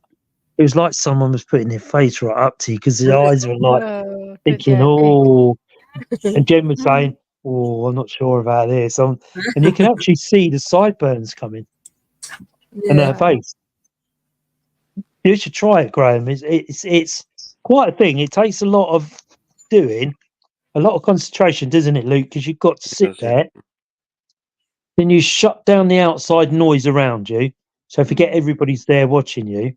It was like someone was putting their face right up to you, because the eyes were like thinking, oh. And Jen was saying, oh, I'm not sure about this. And you can actually see the sideburns coming in her face. You should try it, Graham. It's quite a thing. It takes a lot of doing, a lot of concentration, doesn't it, Luke? Because you've got to sit there. Then you shut down the outside noise around you, so forget everybody's there watching you.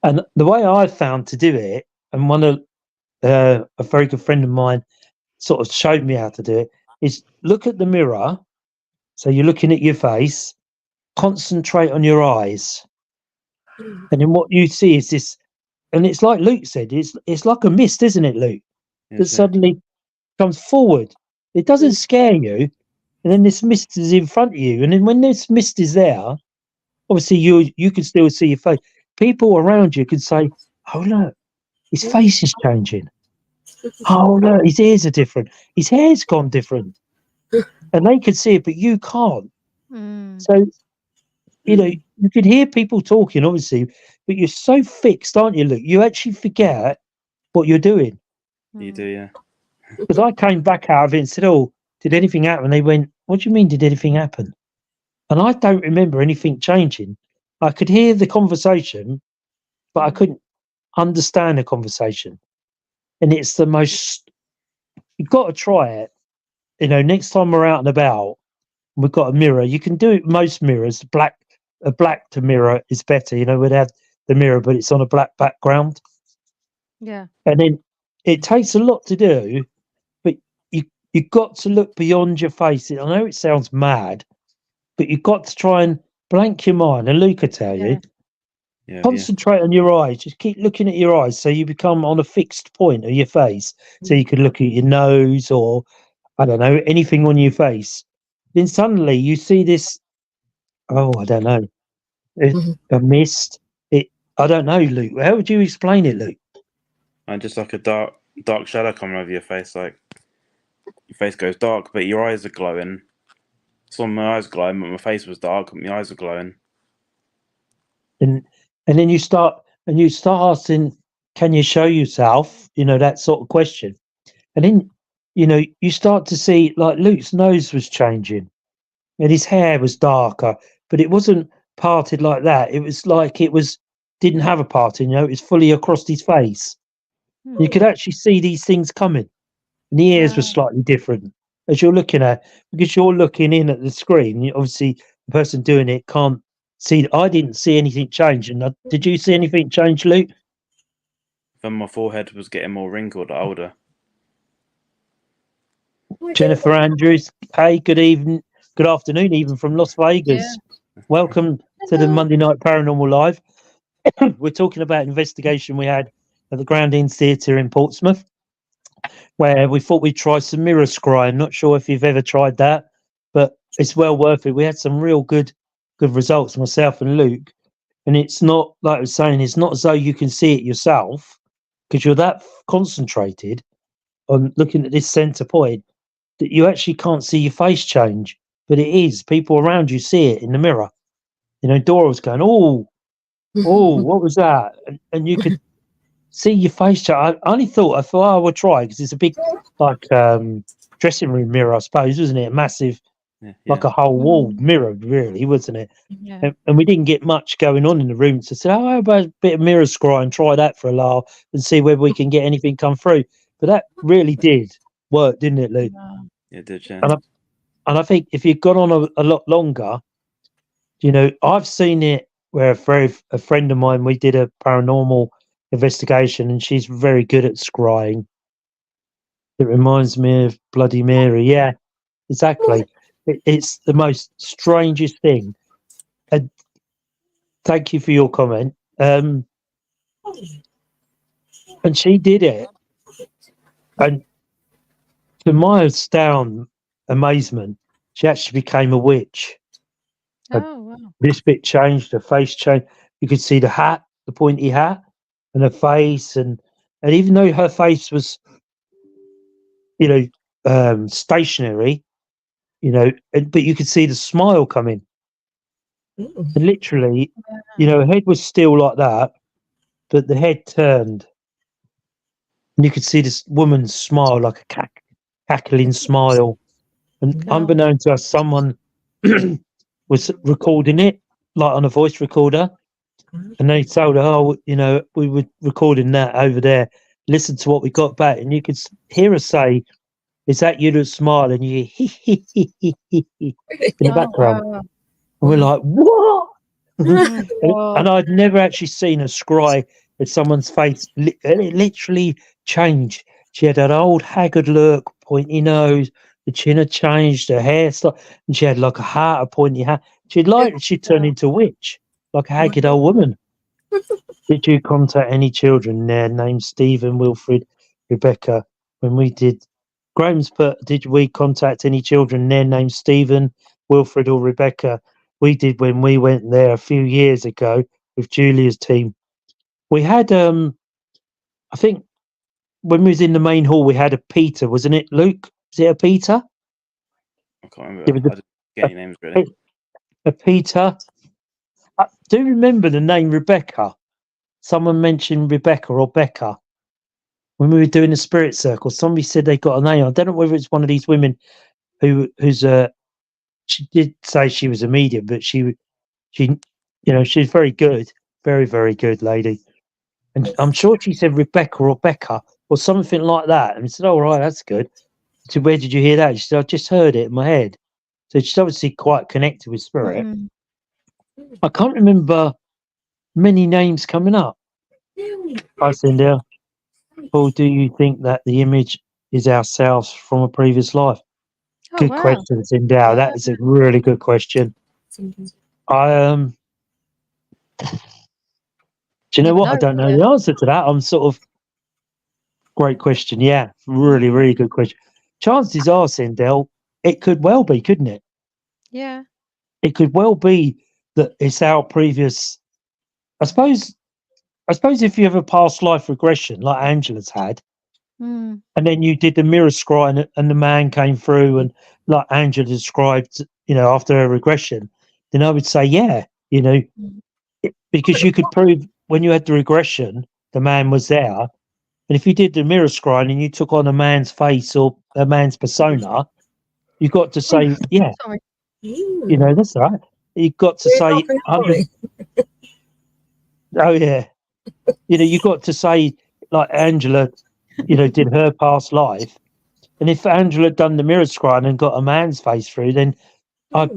And the way I found to do it, and one of a very good friend of mine sort of showed me how to do it, is look at the mirror. So you're looking at your face, concentrate on your eyes, and then what you see is this. And it's like Luke said, it's like a mist, isn't it, Luke? That suddenly comes forward. It doesn't scare you, and then this mist is in front of you. And then when this mist is there, obviously you can still see your face. People around you could say, "Oh look, his face is changing." Oh look, his ears are different. His hair's gone different, and they can see it, but you can't. Mm. So you can hear people talking, obviously, but you're so fixed, aren't you, Luke? You actually forget what you're doing. You do, Mm. yeah. Because I came back out of it and said, "Oh, did anything happen?" They went, "What do you mean? Did anything happen?" And I don't remember anything changing. I could hear the conversation, but I Mm. couldn't understand the conversation. And it's the most. You've got to try it. Next time we're out and about, we've got a mirror. You can do it. Most mirrors, a black to mirror is better. We'd have the mirror, but it's on a black background. Yeah. And then it takes a lot to do, but you've got to look beyond your face. I know it sounds mad, but you've got to try and blank your mind. And Luke will tell Yeah. you, Yeah, concentrate on your eyes. Just keep looking at your eyes so you become on a fixed point of your face. So you could look at your nose or, I don't know, anything on your face. Then suddenly you see this, oh, I don't know, a mist. I don't know, Luke. How would you explain it, Luke? And just like a dark shadow coming over your face, like your face goes dark, but your eyes are glowing. Saw my eyes glowing, but my face was dark, but my eyes were glowing. And then you start asking, can you show yourself? That sort of question. And then, you start to see like Luke's nose was changing and his hair was darker, but it wasn't parted like that. It was like didn't have a parting, it was fully across his face. You Mm. could actually see these things coming. And the ears were Wow. slightly different as you're looking at, because you're looking in at the screen. Obviously, the person doing it can't see. I didn't see anything change. And did you see anything change, Luke? Then my forehead was getting more wrinkled, older. Jennifer Andrews, hey, good evening, good afternoon, even from Las Yeah. Vegas. Welcome to the Monday Night Paranormal Live. We're talking about investigation we had at the Groundlings Theatre in Portsmouth, where we thought we'd try some mirror scrying. Not sure if you've ever tried that, but it's well worth it. We had some real good results, myself and Luke. And it's not, like I was saying, it's not as though you can see it yourself because you're that concentrated on looking at this centre point that you actually can't see your face change. But it is, people around you see it in the mirror. Dora was going, oh, what was that? And you could see your face change. I thought, oh, I would try because it's a big, like, dressing room mirror, I suppose, wasn't it? A massive, Yeah, like a whole wall Mm. mirror, really, wasn't it? Yeah. And we didn't get much going on in the room. So I said, oh, how about a bit of mirror scry and try that for a while and see whether we can get anything come through. But that really did work, didn't it, Luke? Wow. yeah, did yeah. And I think if you'd gone on a lot longer, I've seen it where a friend of mine, we did a paranormal investigation and she's very good at scrying. It reminds me of Bloody Mary. Yeah, exactly. It's the most strangest thing. And thank you for your comment. And she did it. And to my astound amazement, she actually became a witch. Her Oh, wow. This bit changed, her face changed. You could see the hat, the pointy hat, and her face, and even though her face was, stationary, but you could see the smile coming. And literally, her head was still like that, but the head turned, and you could see this woman's smile, like a cackling smile. And Oh, unbeknown to us, someone was recording it, like on a voice recorder. And they told her, oh, we were recording that over there. Listen to what we got back. And you could hear her say, is that you that smile? And you hear, in the oh, background. wow. And we're like, what? Mm. And I'd never actually seen a scry at someone's face. And it literally changed. She had that old haggard look, pointy nose, the chin had changed, her hairstyle, and she had like a hat, a pointy hat. She'd turned into a witch, like a haggard old woman. Did you contact any children there named Stephen, Wilfred, Rebecca? When we did, Graham's put, did we contact any children there named Stephen, Wilfred, or Rebecca? We did when we went there a few years ago with Julia's team. We had, I think when we was in the main hall, we had a Peter, wasn't it, Luke? Was it a Peter? I can't It was remember. I didn't get any names really. a Peter. I do remember the name Rebecca. Someone mentioned Rebecca or Becca when we were doing the spirit circle. Somebody said they got a name. I don't know whether it's one of these women who's she did say she was a medium, but she she's very good, very, very good lady. And I'm sure she said Rebecca or Becca or something like that. And I said, "Oh, right, that's good." I said, "Where did you hear that?" She said, "I just heard it in my head." So she's obviously quite connected with spirit. Mm. I can't remember many names coming up. Hi, Cindy. Paul, do you think that the image is ourselves from a previous life? Oh, Good wow. question, Cindy. That is a really good question. Do you know Never what? I know, don't know yeah. the answer to that. I'm sort of great question. Yeah, really, really good question. Chances are, Sindel, it could well be, couldn't it? Yeah. It could well be that it's our previous. I suppose if you have a past life regression like Angela's had, Mm. and then you did the mirror scry and the man came through and like Angela described, after her regression, then I would say, yeah, Mm. because you could prove when you had the regression, the man was there. And if you did the mirror scrying and you took on a man's face or a man's persona, you got to say, yeah, Sorry. that's right. You got to say, oh yeah, you got to say like Angela, did her past life. And if Angela had done the mirror scrying and got a man's face through, then I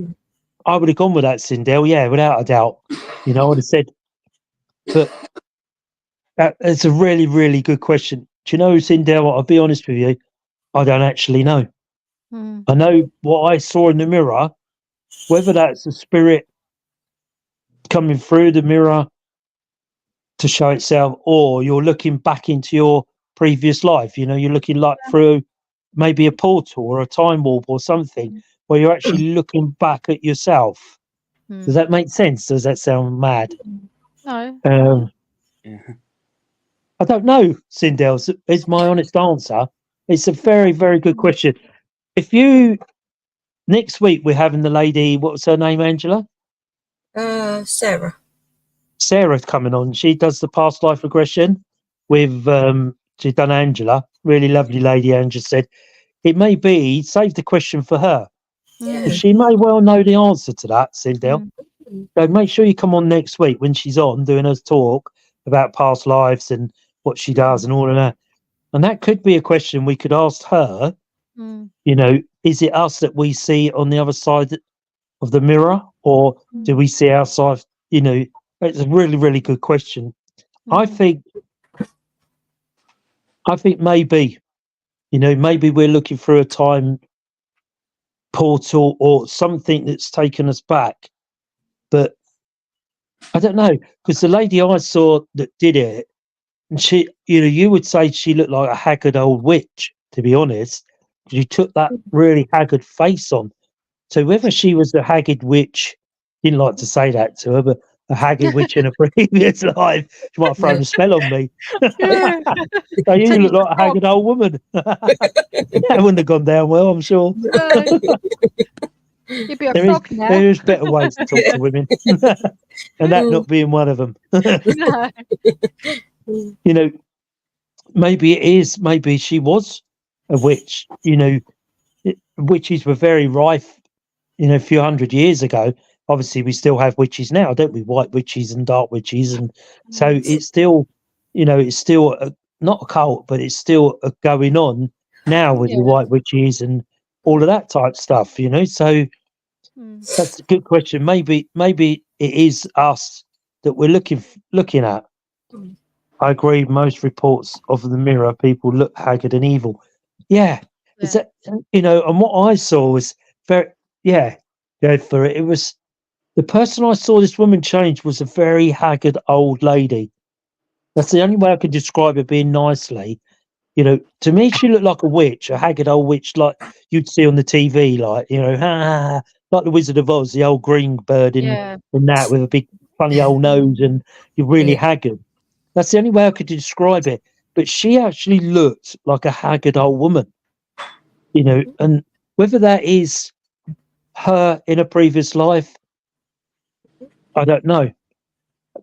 would have gone with that, Sindel. Yeah, without a doubt. I would have said, but it's a really, really good question. Do you know, Sindel, I'll be honest with you, I don't actually know. Mm. I know what I saw in the mirror, whether that's a spirit coming through the mirror to show itself, or you're looking back into your previous life. You're looking like through maybe a portal or a time warp or something, where you're actually looking back at yourself. Mm. Does that make sense? Does that sound mad? No. Yeah. I don't know, Sindel. Is my honest answer. It's a very, very good question. If you next week we're having the lady, what was her name, Angela? Sarah. Sarah's coming on. She does the past life regression with she's done Angela. Really lovely lady, Angela said. It may be save the question for her. Mm. She may well know the answer to that, Sindel. Mm. So make sure you come on next week when she's on doing her talk about past lives and what she does and all of that. And that could be a question we could ask her. Mm. Is it us that we see on the other side of the mirror, or do we see ourselves? It's a really, really good question. I think maybe, maybe we're looking through a time portal or something that's taken us back. But I don't know, because the lady I saw that did it, and she, you would say she looked like a haggard old witch, to be honest. She took that really haggard face on. So whether she was a haggard witch, didn't like to say that to her, but a haggard witch in a previous life, she might have thrown a spell on me. Yeah. So you look like a haggard old woman. That wouldn't have gone down well, I'm sure. No. You'd be a frog now. There is better ways to talk to women, and that not being one of them. No. Maybe it is. Maybe she was a witch. Witches were very rife. A few hundred years ago. Obviously, we still have witches now, don't we? White witches and dark witches, and so it's still, it's still not a cult, but it's still going on now with the white witches and all of that type stuff. So that's a good question. Maybe it is us that we're looking at. I agree. Most reports of the mirror, people look haggard and evil. Yeah. Is that and what I saw was very go for it. It was the person I saw this woman change was a very haggard old lady. That's the only way I could describe it being nicely. To me she looked like a witch, a haggard old witch like you'd see on the TV, like, like the Wizard of Oz, the old green bird in that with a big funny old nose and you're really haggard. That's the only way I could describe it. but she actually looked like a haggard old woman, and whether that is her in a previous life, I don't know.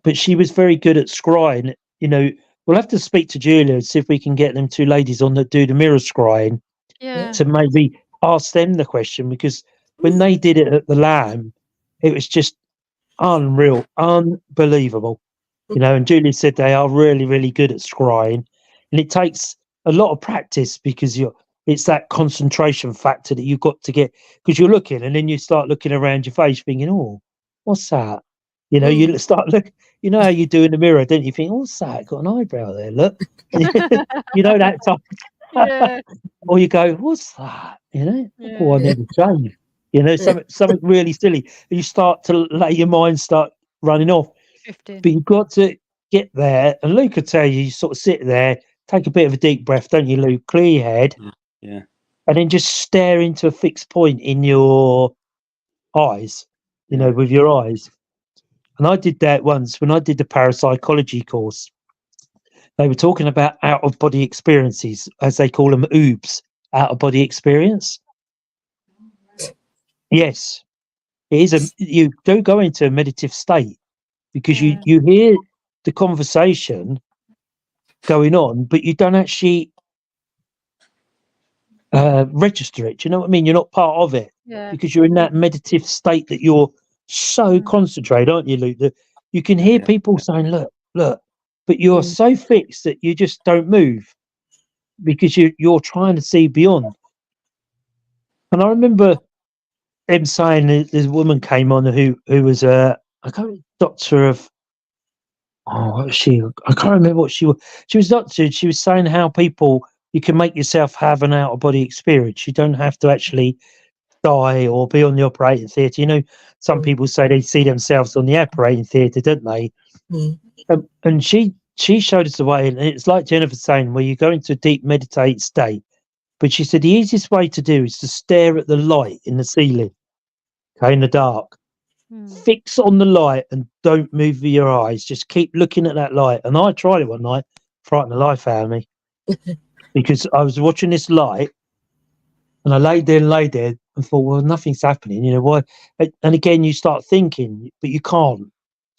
But she was very good at scrying. We'll have to speak to Julia and see if we can get them two ladies on that do the mirror scrying Yeah. to maybe ask them the question, because when they did it at the Lamb, it was just unreal, unbelievable. And Julia said they are really, really good at scrying, and it takes a lot of practice because it's that concentration factor that you've got to get, because you're looking and then you start looking around your face thinking, oh, what's that? You start look. How you do in the mirror, don't you? Think, oh, what's that? Got an eyebrow there. Look, that type. Yeah. Or you go, what's that? Oh, I Yeah. never shave. Something really silly. And you start to let your mind start running off. 15. But you've got to get there. And Luke will tell you sort of sit there, take a bit of a deep breath, don't you, Luke? Clear your head. Yeah. And then just stare into a fixed point in your eyes, with your eyes. And I did that once when I did the parapsychology course. They were talking about out-of-body experiences, as they call them, OOBs, out-of-body experience. Yes, it is. You do go into a meditative state because Yeah. you hear the conversation going on, but you don't actually register it. Do you know what I mean? You're not part of it Yeah. because you're in that meditative state that you're so concentrated, aren't you, Luke? That you can hear people saying, look, but you're so fixed that you just don't move because you're trying to see beyond. And I remember them saying this woman came on who was doctor of, what was she? I can't remember what she was. She was doctor. She was saying how you can make yourself have an out of body experience. You don't have to actually die or be on the operating theatre. Some people say they see themselves on the operating theatre, don't they? And she showed us the way, and it's like Jennifer saying, where you go into a deep meditate state. But she said the easiest way to do is to stare at the light in the ceiling, in the dark. Fix on the light and don't move your eyes. Just keep looking at that light. And I tried it one night, frightened the life out of me, because I was watching this light, and I lay there and thought, well, nothing's happening. Why? And again, you start thinking, but you can't. Do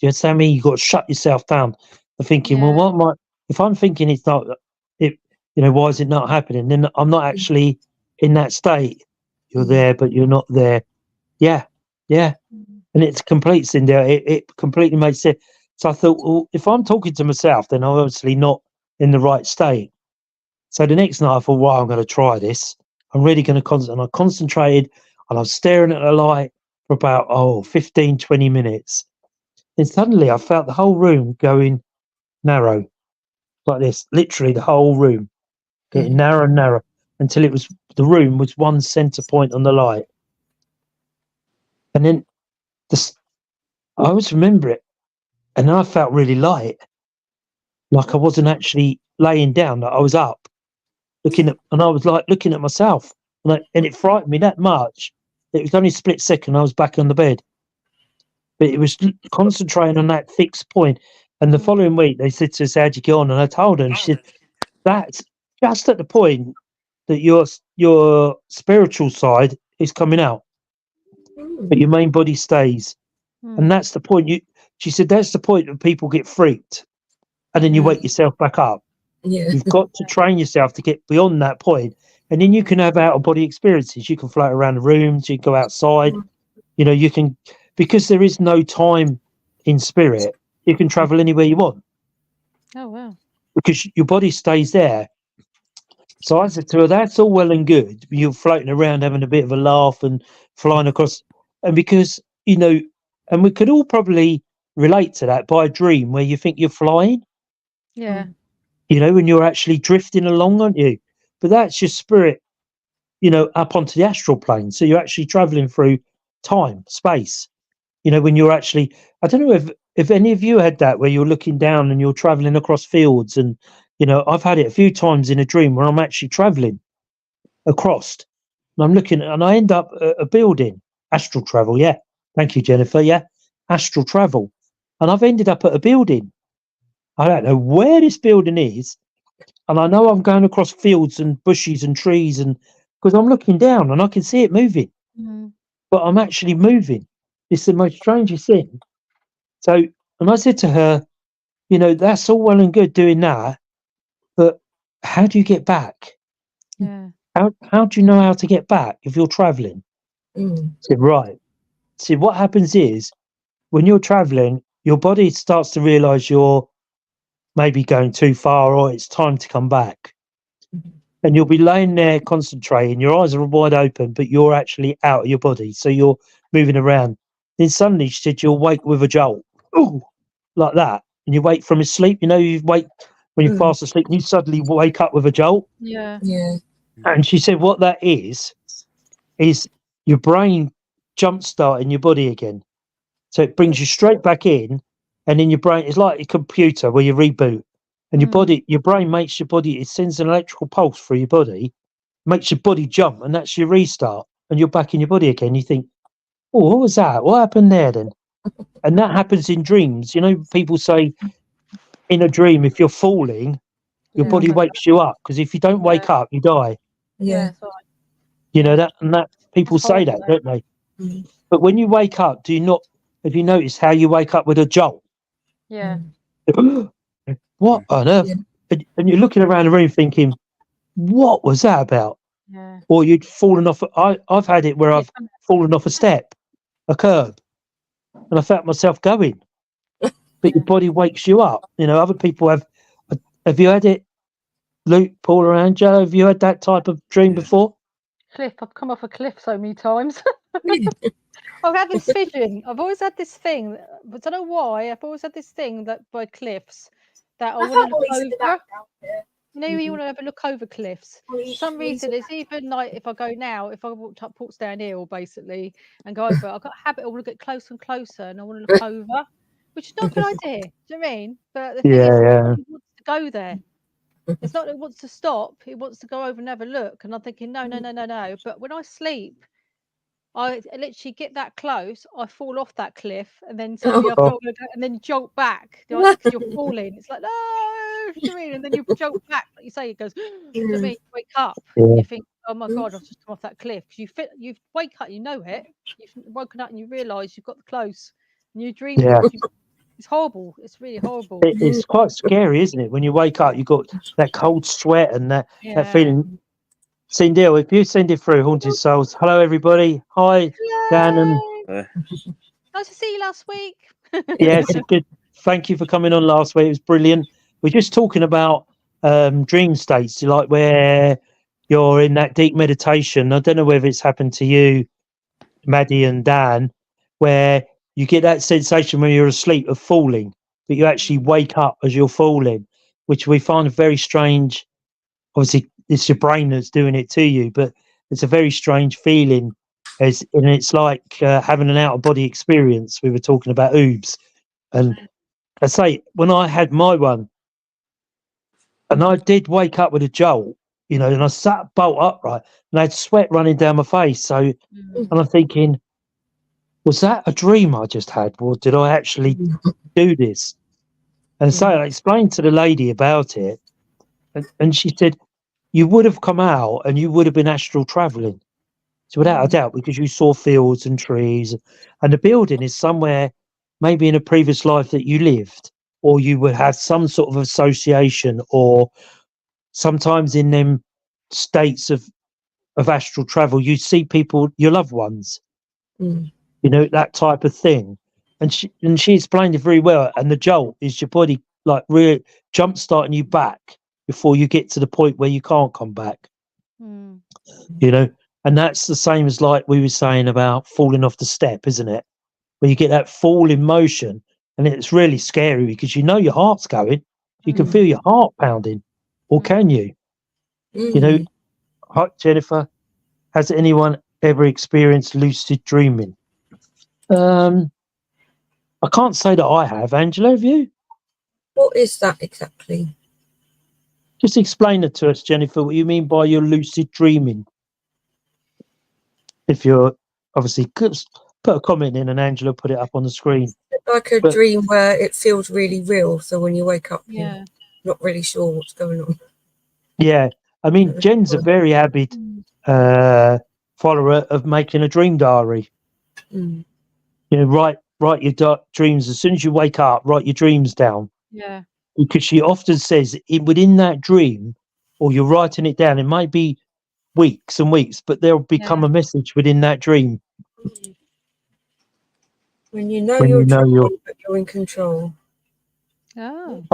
you understand me? You've got to shut yourself down. And thinking, well, what might? If I'm thinking it's not, why is it not happening? Then I'm not actually in that state. You're there, but you're not there. Yeah. And it's complete, Cindy. It completely makes sense. So I thought, well, if I'm talking to myself, then I'm obviously not in the right state. So the next night I thought, well, I'm going to try this. I'm really going to concentrate. And I concentrated and I was staring at the light for about, 15, 20 minutes. Then suddenly I felt the whole room going narrow, like this, literally the whole room getting narrower and narrower until the room was one center point on the light. And then I always remember it. And then I felt really light, like I wasn't actually laying down, like I was up, and I was like looking at myself, and it frightened me that much. It was only a split second, I was back on the bed. But it was concentrating on that fixed point. And the following week, they said to us, how'd you get on? And I told them, she said, that's just at the point that your spiritual side is coming out, but your main body stays. And that's the point. She said, that's the point that people get freaked. And then you wake yourself back up. You've got to train yourself to get beyond that point. And then you can have out of body experiences. You can float around the rooms, you can go outside. You can, because there is no time in spirit, you can travel anywhere you want. Oh, wow. Because your body stays there. So I said to her, that's all well and good. You're floating around having a bit of a laugh and flying across. And because, and we could all probably relate to that by a dream where you think you're flying. Yeah. When you're actually drifting along, aren't you? But that's your spirit, up onto the astral plane. So you're actually traveling through time, space. When you're actually, I don't know if any of you had that where you're looking down and you're traveling across fields. And, I've had it a few times in a dream where I'm actually traveling across. And I'm looking and I end up at a building. Astral travel, yeah. Thank you, Jennifer. Yeah. Astral travel. And I've ended up at a building. I don't know where this building is. and I know I'm going across fields and bushes and trees, and because I'm looking down and I can see it moving, but I'm actually moving. It's the most strangest thing. So, and I said to her, you know, that's all well and good doing that, but how do you get back? Yeah. How do you know how to get back if you're traveling? I said, right. See, what happens is when you're traveling, your body starts to realize you're maybe going too far or it's time to come back. And you'll be laying there concentrating, your eyes are wide open, but you're actually out of your body. So you're moving around. Then suddenly she said you'll wake with a jolt. Ooh, like that. And you wake from your sleep. You know, you wake when you're fast asleep, and you suddenly wake up with a jolt. Yeah. Yeah. And she said what that is your brain jump starting your body again. So it brings you straight back in, and in your brain, it's like a computer where you reboot, and your brain makes your body, it sends an electrical pulse through your body, makes your body jump, and that's your restart, and you're back in your body again. You think, oh, what was that? What happened there then? And that happens in dreams. You know, people say in a dream, if you're falling, your Yeah. body wakes you up, because if you don't wake up, you die. Yeah. Yeah. That's right. You know that, and that people That's say horrible, that, don't they? Mm. But when you wake up, have you noticed how you wake up with a jolt? Yeah. What on earth? Yeah. And you're looking around the room thinking, what was that about? Yeah. Or you'd fallen off. I've had it where I've fallen off a step, a curb, and I felt myself going. But your body wakes you up. You know, other people have. Have you had it, Luke, Paul, or Angela? Have you had that type of dream before? Cliff. I've come off a cliff so many times. I've had this vision. I've always had this thing, but I don't know why. I've always had this thing that by cliffs that I want to look over. You know, you want to have a look over cliffs. For some reason, it's even like if I go now, if I walked up Portsdown Hill, basically, and go over, I've got a habit. I want to get closer and closer, and I want to look over, which is not a good idea. Do you know what I mean? But the thing is, Yeah. it wants to go there. It's not that it wants to stop. It wants to go over and have a look. And I'm thinking, no. But when I sleep, I literally get that close, I fall off that cliff, and then suddenly I Oh. feel and then jolt back. Because you're falling. It's like, no, do you know what I mean? And then you jolt back, like you say, it goes, do you know what I mean? You wake up, and you think, oh my God, I've just come off that cliff. Because you wake up, you know it. You've woken up and you realise you've got the close, and you dream. Yeah. It's horrible. It's really horrible. It's quite scary, isn't it? When you wake up, you've got that cold sweat and that feeling. Cindy, if you send it through, Haunted Souls. Hello, everybody. Hi, Dan. And nice to see you last week. yes, good. Thank you for coming on last week. It was brilliant. We're just talking about dream states, like where you're in that deep meditation. I don't know whether it's happened to you, Maddie and Dan, where you get that sensation when you're asleep of falling, but you actually wake up as you're falling, which we find very strange. Obviously, it's your brain that's doing it to you, but it's a very strange feeling. And it's like having an out of body experience. We were talking about OOBs, and I say when I had my one, and I did wake up with a jolt, you know, and I sat bolt upright, and I had sweat running down my face. So, and I'm thinking, was that a dream I just had, or did I actually do this? And so I explained to the lady about it, and she said, you would have come out and you would have been astral traveling. So without a doubt, because you saw fields and trees, and the building is somewhere maybe in a previous life that you lived, or you would have some sort of association, or sometimes in them states of astral travel, you see people, your loved ones, you know, that type of thing. And she explained it very well. And the jolt is your body like really jump starting you back before you get to the point where you can't come back. You know, and that's the same as like we were saying about falling off the step, isn't it? Where you get that fall in motion, and it's really scary because you know your heart's going, you can feel your heart pounding, or can you? You know, hi, Jennifer, has anyone ever experienced lucid dreaming? I can't say that I have. Angela, have you? What is that exactly? Just explain it to us, Jennifer, what you mean by your lucid dreaming. If you're obviously put a comment in and Angela put it up on the screen. Like a dream where it feels really real. So when you wake up, you're not really sure what's going on. Yeah, I mean, Jen's a very avid follower of making a dream diary. Mm. You know, write your dreams as soon as you wake up. Write your dreams down, Yeah. because she often says within that dream, or you're writing it down. It might be weeks and weeks, but there'll become Yeah. a message within that dream When you know when you're you know you're. dreaming, but you're in control. Oh.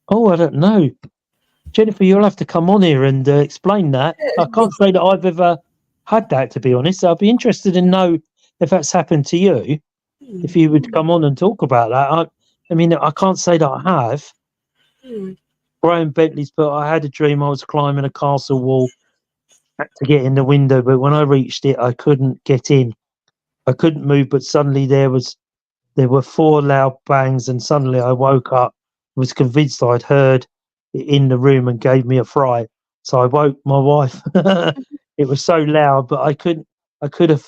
Oh, I don't know, Jennifer. You'll have to come on here and explain that. I can't say that I've ever had that, to be honest. I'd be interested in know if that's happened to you. If you would come on and talk about that. I mean, I can't say that I have. Mm. Graham Bentley's put, I had a dream I was climbing a castle wall to get in the window, but when I reached it, I couldn't get in. I couldn't move, but suddenly there were 4 loud bangs, and suddenly I woke up, was convinced I'd heard it in the room, and gave me a fright. So I woke my wife. It was so loud, but I could have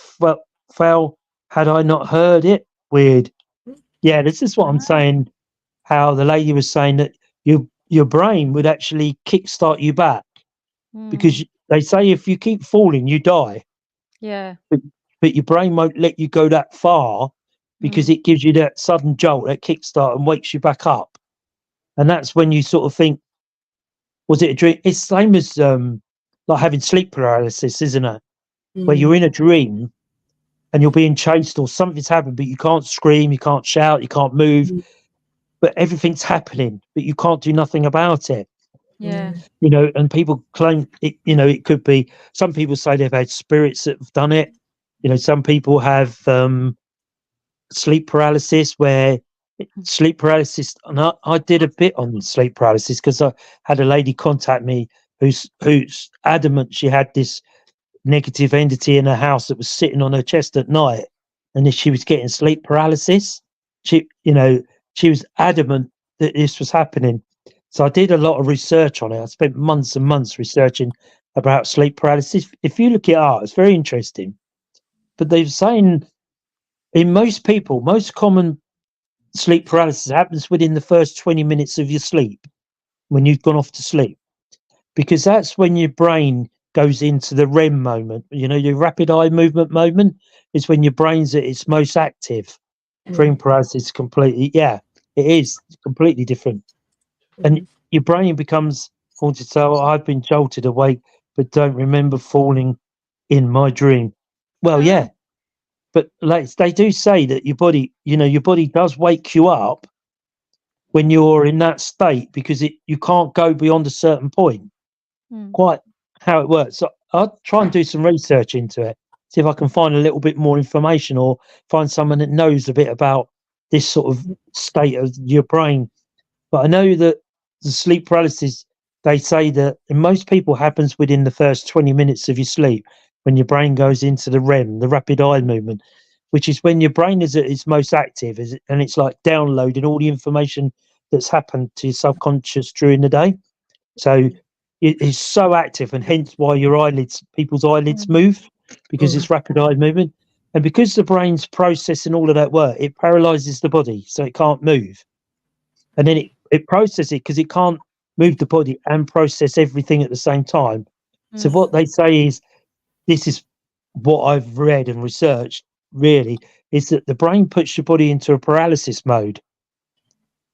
fell had I not heard it. Weird. Yeah, this is what I'm saying. How the lady was saying that your brain would actually kickstart you back, because they say if you keep falling, you die. Yeah. But your brain won't let you go that far, because it gives you that sudden jolt, that kickstart, and wakes you back up. And that's when you sort of think, was it a dream? It's the same as like having sleep paralysis, isn't it? Where you're in a dream and you're being chased or something's happened, but you can't scream, you can't shout, you can't move, but everything's happening, but you can't do nothing about it. Yeah. You know, and people claim it, you know, it could be, some people say they've had spirits that have done it. You know, some people have sleep paralysis, where sleep paralysis, and I did a bit on sleep paralysis, because I had a lady contact me who's adamant she had this negative entity in her house that was sitting on her chest at night, and that she was getting sleep paralysis. She, you know, she was adamant that this was happening. So I did a lot of research on it. I spent months and months researching about sleep paralysis. If you look it up, it's very interesting. But they're saying in most people, most common sleep paralysis happens within the first 20 minutes of your sleep, when you've gone off to sleep, because that's when your brain goes into the REM moment. You know, your rapid eye movement moment is when your brain's at its most active. Dream paralysis is completely, it is completely different. And your brain becomes haunted. So I've been jolted awake, but don't remember falling in my dream. Well, yeah, but like they do say that your body, you know, your body does wake you up when you're in that state, because you can't go beyond a certain point. Quite how it works. So I'll try and do some research into it, see if I can find a little bit more information, or find someone that knows a bit about this sort of state of your brain. But I know that the sleep paralysis, they say that in most people happens within the first 20 minutes of your sleep, when your brain goes into the REM, the rapid eye movement, which is when your brain is at its most active, and it's like downloading all the information that's happened to your subconscious during the day. So it is so active, and hence why people's eyelids move, because it's rapid eye movement. And because the brain's processing all of that work, it paralyzes the body, so it can't move. And then it processes it, because it can't move the body and process everything at the same time. So what they say is, this is what I've read and researched, really, is that the brain puts your body into a paralysis mode.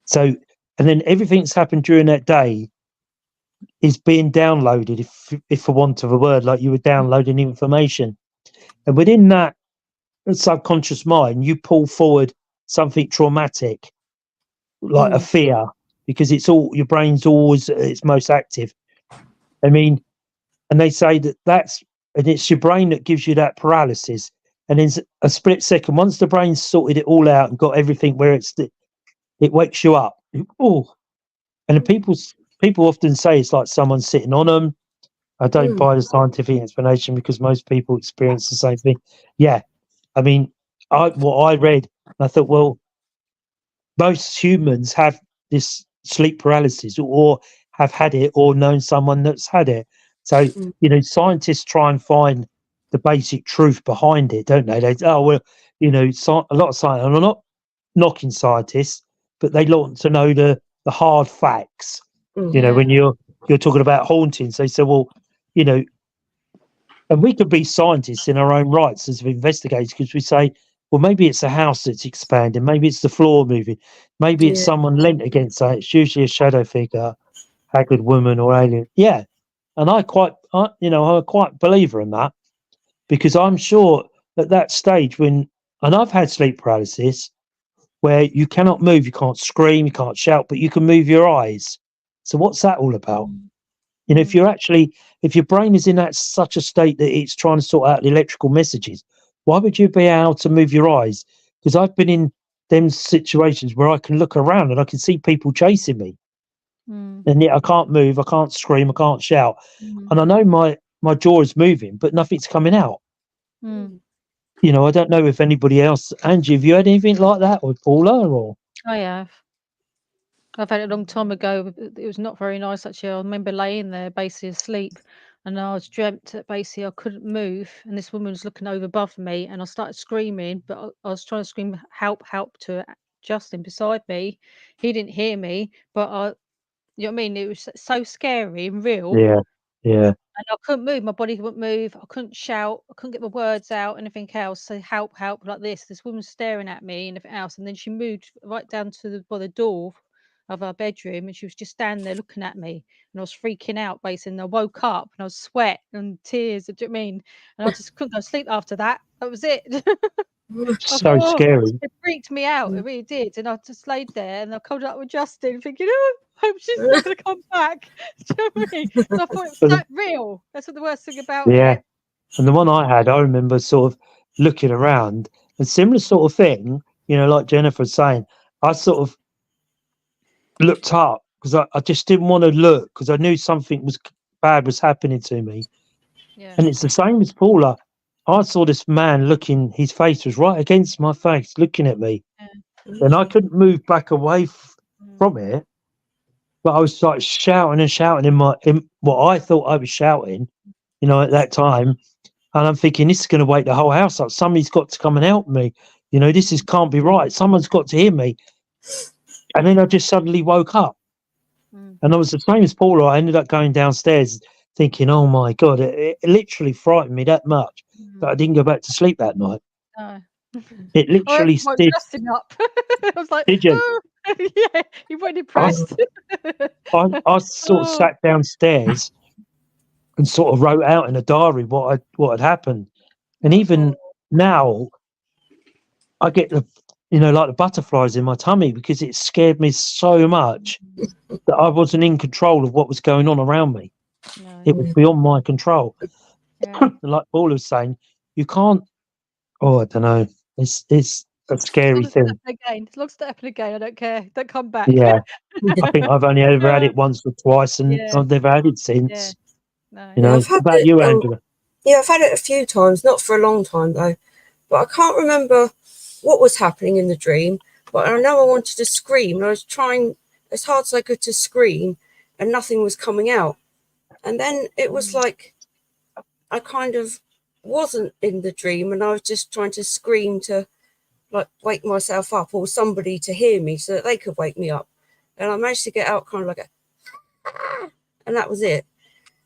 So, and then everything's happened during that day is being downloaded, if for want of a word, like you were downloading information. And within that subconscious mind, you pull forward something traumatic, like a fear, because it's all, your brain's always at its most active. I mean, and they say and it's your brain that gives you that paralysis. And in a split second, once the brain's sorted it all out and got everything where it wakes you up. Oh, and people often say it's like someone sitting on them. I don't buy the scientific explanation, because most people experience the same thing. Yeah, I mean, what I read, I thought, well, most humans have this sleep paralysis, or have had it, or known someone that's had it. So, you know, scientists try and find the basic truth behind it, don't they? A lot of scientists, I'm not knocking scientists, but they want to know the hard facts. You know, when you're you're talking about hauntings. They say, well, you know, and we could be scientists in our own rights as investigators, because we say, well, maybe it's a house that's expanding, maybe it's the floor moving, maybe it's Yeah. someone leant against that. It's usually a shadow figure, haggard woman or alien. Yeah, and I'm quite a believer in that, because I'm sure at that stage and I've had sleep paralysis where you cannot move, you can't scream, you can't shout, but you can move your eyes. So what's that all about? You know, if your brain is in that such a state that it's trying to sort out the electrical messages, why would you be able to move your eyes? Because I've been in them situations where I can look around and I can see people chasing me, and yet I can't move, I can't scream, I can't shout, and I know my jaw is moving, but nothing's coming out. You know, I don't know if anybody else. Angie, have you had anything like that with Paula? Or I have. I've had it a long time ago. It was not very nice, actually. I remember laying there basically asleep, and I was dreamt that basically I couldn't move, and this woman was looking over above me, and I started screaming, but I was trying to scream help, help to Justin beside me. He didn't hear me, but you know what I mean? It was so scary and real. yeah, And I couldn't move. My body wouldn't move. I couldn't shout. I couldn't get my words out. Anything else? Say help, help, like this. This woman staring at me. Anything else? And then she moved right down to by the door of our bedroom, and she was just standing there looking at me. And I was freaking out, basically. And I woke up, and I was sweat and tears. Do you know what I mean? And I just couldn't go to sleep after that. That was it. I so thought, oh, scary. it freaked me out. It really did. And I just laid there, and I called up with Justin, thinking, oh, I hope she's not going to come back. Do you know what I mean? So I thought it was that real. That's what the worst thing about it. And the one I had, I remember sort of looking around, and similar sort of thing, you know, like Jennifer was saying, I sort of looked up because I just didn't want to look, because I knew something was bad was happening to me. Yeah. And it's the same as Paula. I saw this man looking, his face was right against my face, looking at me. And I couldn't move back away from it. But I was like shouting and shouting in what I thought I was shouting, you know, at that time. And I'm thinking, this is going to wake the whole house up. Somebody's got to come and help me. You know, can't be right. Someone's got to hear me. And then I just suddenly woke up. And I was the same as Paula. I ended up going downstairs thinking, oh my God, it literally frightened me that much that I didn't go back to sleep that night. No. It literally I did. Justin up. I was like, Did you? oh. Yeah, he wasn't impressed. I sort of sat downstairs and sort of wrote out in a diary what had happened. And even now, I get like the butterflies in my tummy, because it scared me so much that I wasn't in control of what was going on around me. No. It was beyond my control. Yeah. Like Paul was saying, you can't. Oh, I don't know. It's a scary thing. As long as it happens again, I don't care. Don't come back. Yeah, I think I've only ever had it once or twice, and Yeah. I've never had it since. Yeah. No. You know, I've had about it, you, Angela. Yeah, I've had it a few times, not for a long time though. But I can't remember what was happening in the dream. But I know I wanted to scream, and I was trying as hard as I could to scream, and nothing was coming out. And then it was like I kind of wasn't in the dream, and I was just trying to scream to like wake myself up, or somebody to hear me so that they could wake me up. And I managed to get out kind of like and that was it.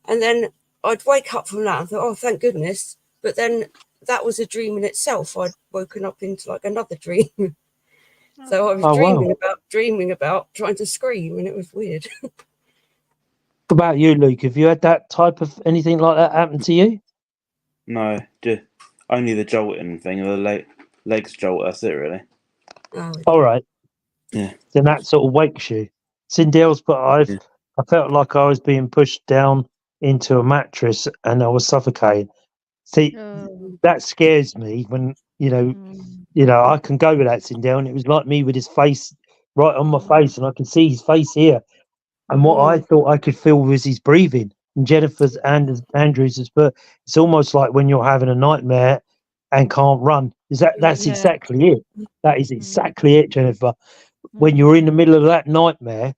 And then I'd wake up from that and thought, oh, thank goodness. But then that was a dream in itself. I'd woken up into like another dream. So I was dreaming about trying to scream, and it was weird. What about you, Luke? Have you had that type of anything like that happen to you? No, just only the jolting thing. The legs jolt. That's it, really. All right. Yeah. Then that sort of wakes you. Sindels, but I felt like I was being pushed down into a mattress and I was suffocating. See, that scares me when you know I can go with that Sindel, and it was like me with his face right on my face, and I can see his face here. And what I thought I could feel was his breathing. And Jennifer's and Andrew's is, but it's almost like when you're having a nightmare and can't run. That's exactly it. That is exactly it, Jennifer. When you're in the middle of that nightmare,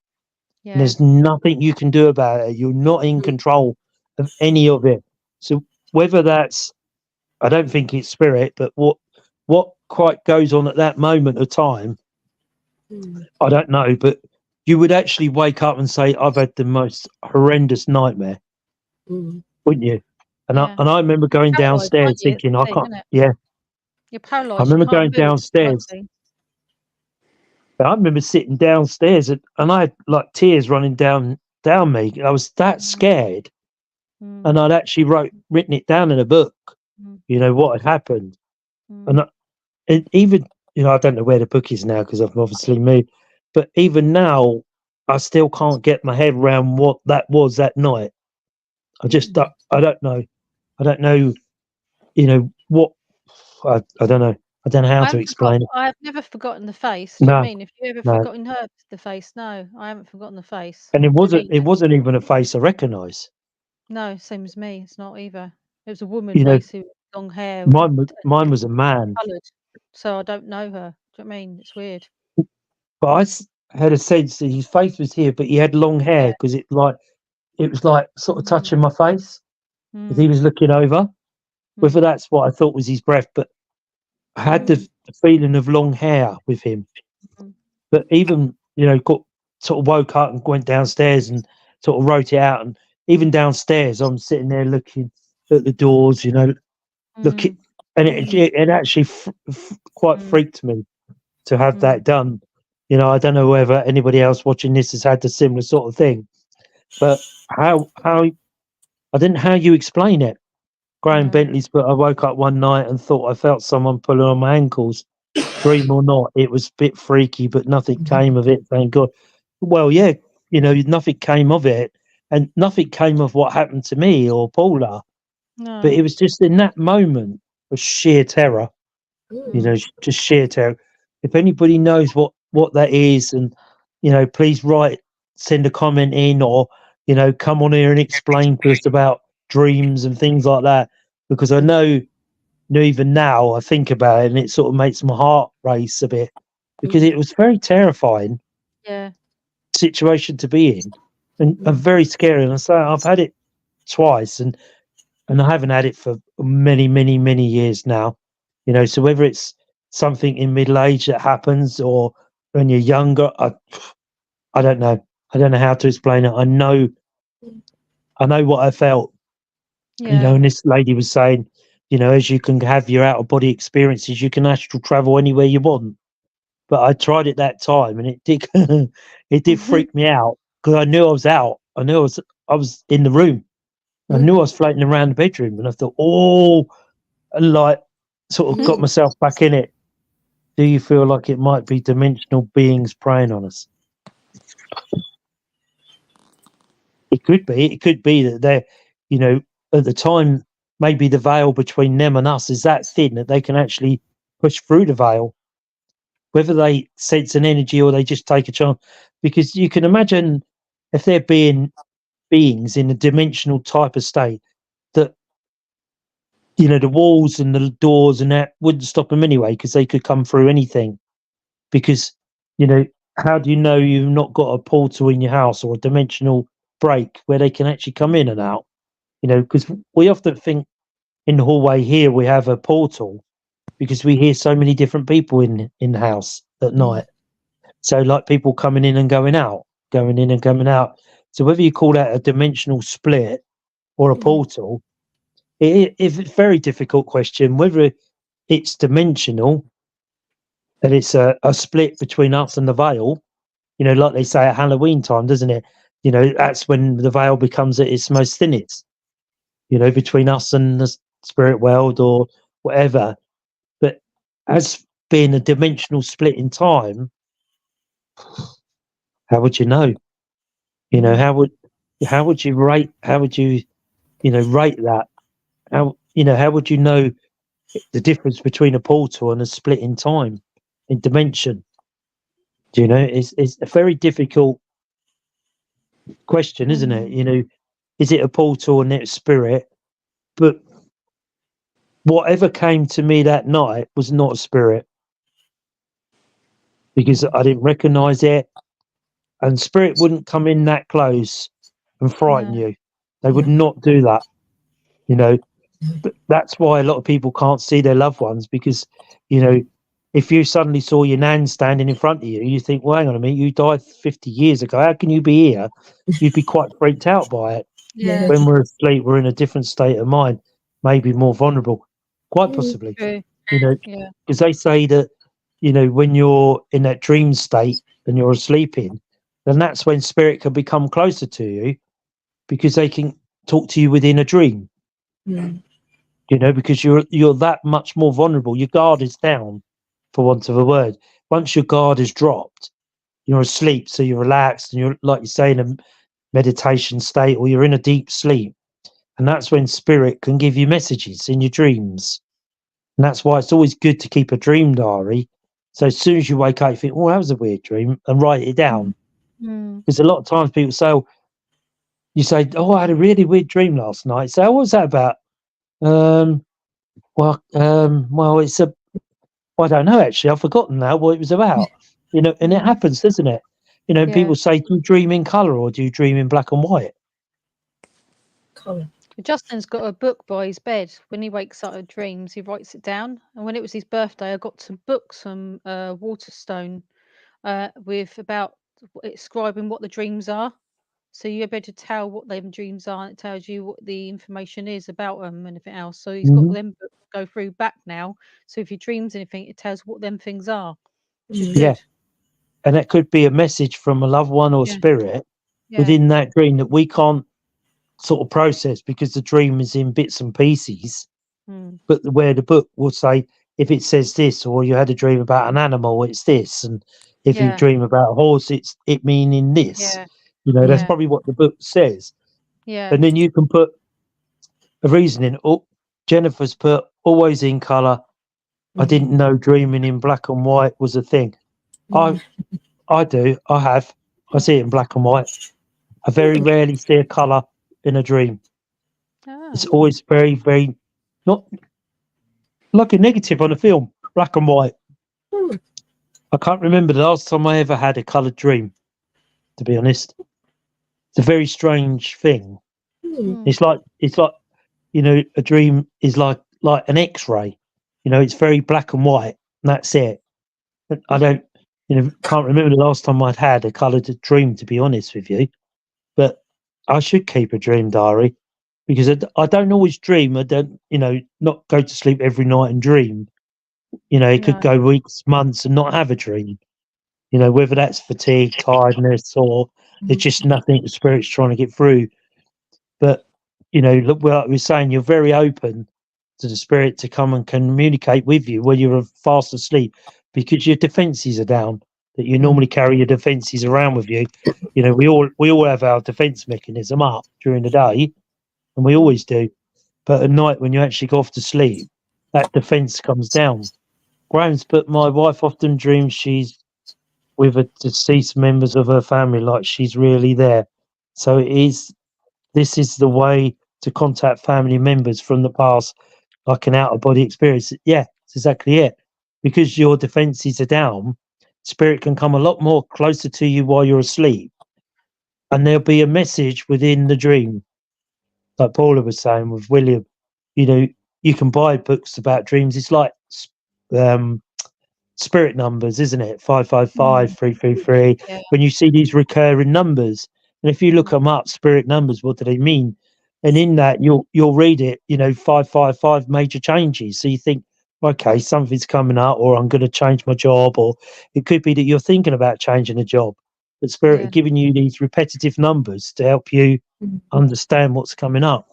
and there's nothing you can do about it. You're not in control of any of it. So whether that's, I don't think it's spirit, but what quite goes on at that moment of time, I don't know. But you would actually wake up and say, I've had the most horrendous nightmare, wouldn't you? And Yeah. I remember going Paralysed, downstairs aren't you? It's thinking, the I thing, can't, isn't it? yeah. You're I paralysed. You remember can't going move. downstairs. Type thing. I remember sitting downstairs and I had like tears running down me. I was that scared, Mm, and I'd actually written it down in a book. mm, You know what had happened, mm, and even I don't know where the book is now because I've obviously moved. But even now, I still can't get my head around what that was that night. I just I don't know. I don't know. You know what? I don't know. I don't know how to explain it. I have never forgotten the face. Do you know what I No, mean? Have you ever no. forgotten the face? No, I haven't forgotten the face. And it Me wasn't. It neither. wasn't even a face I recognise. No, same as me. It's not either. It was a woman, You know, basically, with long hair, with mine was a man. coloured. So I don't know her. Do you know what I mean? It's weird. But had a sense that his face was here, but he had long hair Yeah. because it was like sort of touching my face as he Mm, was looking over. Whether mm, that's what I thought was his breath, but I had the feeling of long hair with him. mm, But even got sort of woke up and went downstairs and sort of wrote it out. And even downstairs, I'm sitting there looking at the doors, looking, mm, and it actually quite mm, freaked me to have mm. that done. I don't know whether anybody else watching this has had a similar sort of thing, but how I didn't how you explain it. Graham No. Bentley's, but I woke up one night and thought I felt someone pulling on my ankles. Dream or not, it was a bit freaky, but nothing came of it, thank God. Well, yeah, nothing came of it, and nothing came of what happened to me or Paula, but No. it was just in that moment of sheer terror, Mm. just sheer terror. If anybody knows what that is, and please send a comment in, or come on here and explain to us about dreams and things like that, because I know even now I think about it and it sort of makes my heart race a bit, because it was very terrifying Yeah. situation to be in, and very scary. And I say I've had it twice, and I haven't had it for many, many, many years now. So whether it's something in middle age that happens or when you're younger, I don't know. I don't know how to explain it. I know what I felt. Yeah. And this lady was saying, as you can have your out of body experiences, you can astral travel anywhere you want. But I tried it that time, and it did it did freak me out because I knew I was out. I knew I was in the room. I knew I was floating around the bedroom, and I thought, oh, like sort of got myself back in it. Do you feel like it might be dimensional beings preying on us? It could be. It could be that they're, at the time, maybe the veil between them and us is that thin that they can actually push through the veil. Whether they sense an energy or they just take a chance, because you can imagine if they're beings in a dimensional type of state that the walls and the doors and that wouldn't stop them anyway, because they could come through anything. Because how do you know you've not got a portal in your house or a dimensional break where they can actually come in and out? Because we often think in the hallway here we have a portal because we hear so many different people in the house at night. So like people coming in and going out, going in and coming out. So whether you call that a dimensional split or a portal, it's a very difficult question. Whether it's dimensional, that it's a split between us and the veil, like they say at Halloween time, doesn't it? That's when the veil becomes at its most thinnest, between us and the spirit world or whatever. But as being a dimensional split in time, how would you know? How would you rate? How would you, rate that? How would you know the difference between a portal and a split in time, in dimension? It's a very difficult question, isn't it? Is it a portal and it's spirit? But whatever came to me that night was not a spirit, because I didn't recognize it, and spirit wouldn't come in that close and frighten No. you. They would not do that. But that's why a lot of people can't see their loved ones, because if you suddenly saw your nan standing in front of you, you think, well, hang on a minute, you died 50 years ago. How can you be here? You'd be quite freaked out by it. Yeah. When we're asleep, we're in a different state of mind, maybe more vulnerable, quite possibly. True. You know, Yeah. because they say that, you know, when you're in that dream state and you're sleeping, then that's when spirit can become closer to you because they can talk to you within a dream. Mm. You know, because you're that much more vulnerable. Your guard is down, for want of a word. Once your guard is dropped, you're asleep, so you're relaxed, and you're, like you say, in a meditation state, or you're in a deep sleep, and that's when spirit can give you messages in your dreams. And that's why it's always good to keep a dream diary. So as soon as you wake up, you think, "Oh, that was a weird dream," and write it down. Mm. Because a lot of times people say, oh, you say, "Oh, I had a really weird dream last night." So, what was that about? Well, it's a. I don't know actually. I've forgotten now what it was about. You know, and it happens, doesn't it? You know, Yeah. people say, "Do you dream in colour or do you dream in black and white?" Colour. Justin's got a book by his bed. When he wakes up of dreams, he writes it down. And when it was his birthday, I got to book some Waterstone with about describing what the dreams are. So you're able to tell what them dreams are, and it tells you what the information is about them and anything else. So he's got them books to go through back now. So if he dreams anything, it tells what them things are, which is Yeah. good. And that could be a message from a loved one or Yeah. spirit Yeah. within that dream that we can't sort of process because the dream is in bits and pieces. Mm. But where the book will say, if it says this, or you had a dream about an animal, it's this, and if you Yeah. dream about a horse, it's it meaning this. Yeah. You know, that's Yeah. probably what the book says. Yeah. And then you can put a reasoning. Oh, Jennifer's put always in colour. I didn't know dreaming in black and white was a thing. I do. I have. I see it in black and white. I very rarely see a colour in a dream. It's Ah. always very, very not like a negative on a film, black and white. I can't remember the last time I ever had a coloured dream, to be honest. It's a very strange thing. Mm. It's like you know, a dream is like an X-ray. You know, it's very black and white, and that's it. But I don't, you know, can't remember the last time I'd had a coloured dream, to be honest with you. But I should keep a dream diary because I don't always dream. I don't, you know, not go to sleep every night and dream. You know, it could No. go weeks, months, and not have a dream. You know, whether that's fatigue, tiredness, or it's just nothing the spirit's trying to get through. But, you know, look, like we were saying, you're very open to the spirit to come and communicate with you when you're fast asleep because your defences are down. That you normally carry your defences around with you. You know, we all have our defence mechanism up during the day, and we always do. But at night, when you actually go off to sleep, that defence comes down. Graham's, but my wife often dreams she's with a deceased members of her family, like she's really there. So it is. This is the way to contact family members from the past, like an out of body experience. Yeah, that's exactly it. Because your defenses are down, spirit can come a lot more closer to you while you're asleep, and there'll be a message within the dream. Like Paula was saying with William, you know, you can buy books about dreams. It's like um, spirit numbers, isn't it? 555, 333. Yeah. When you see these recurring numbers, and if you look them up, spirit numbers, what do they mean? And in that, you'll read it, you know, 555 major changes. So you think, okay, something's coming up, or I'm going to change my job, or it could be that you're thinking about changing a job. But spirit Yeah. are giving you these repetitive numbers to help you understand what's coming up.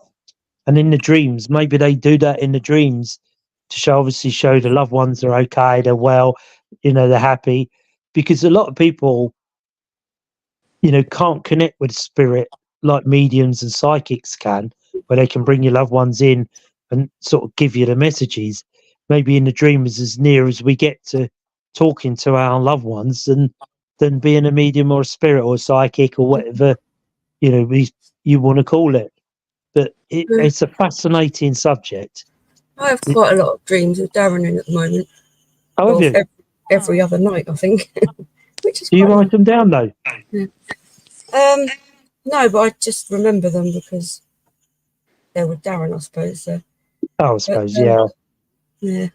And in the dreams, maybe they do that in the dreams to obviously show the loved ones are okay, they're well, you know, they're happy. Because a lot of people, you know, can't connect with spirit like mediums and psychics can, where they can bring your loved ones in and sort of give you the messages. Maybe in the dream is as near as we get to talking to our loved ones than being a medium or a spirit or a psychic or whatever, you know, you want to call it. But it's a fascinating subject. I have quite a lot of dreams with Darren in at the moment. How have you? Every other night, I think. Which is Do you quite write them down though? no, but I just remember them because they're with Darren, I suppose. So. Oh, I suppose, yeah. Yeah.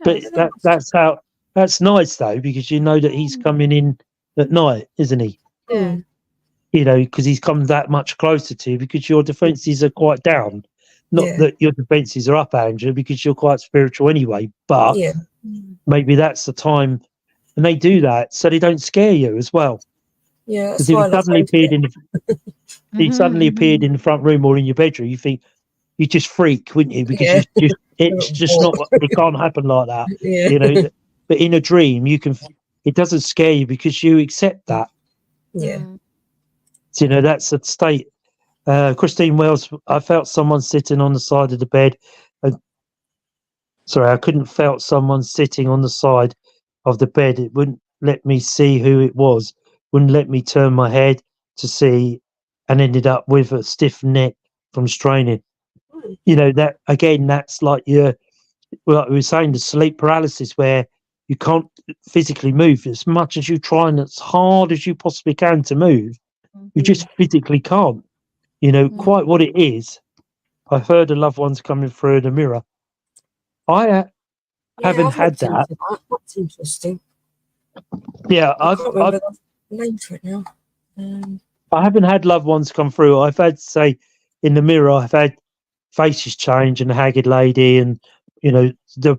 But that's nice though, because you know that he's coming in at night, isn't he? Yeah. You know, because he's come that much closer to you, because your defences are quite down. Not Yeah. that your defences are up, Andrew, because you're quite spiritual anyway. But Yeah. maybe that's the time, and they do that so they don't scare you as well. Yeah. Because That's if why he I love suddenly going to appeared it. he suddenly appeared in the front room or in your bedroom, you think you just freak, wouldn't you? Because Yeah. it's just not. It can't happen like that. Yeah. You know. But in a dream, you can. It doesn't scare you because you accept that. Yeah. So, you know, that's a state. Christine Wells, I felt someone sitting on the side of the bed. Sorry, I couldn't felt someone sitting on the side of the bed. It wouldn't let me see who it was. Wouldn't let me turn my head to see, and ended up with a stiff neck from straining. You know, that again, that's like like we were saying, the sleep paralysis where you can't physically move as much as you try and as hard as you possibly can to move. You just physically can't. You know, quite what it is. I've heard of loved ones coming through the mirror. I haven't I've had looked into that. That's interesting. Yeah, I can't remember the name for it now. I haven't had loved ones come through. I've had, say, in the mirror, I've had faces change and a haggard lady, and you know the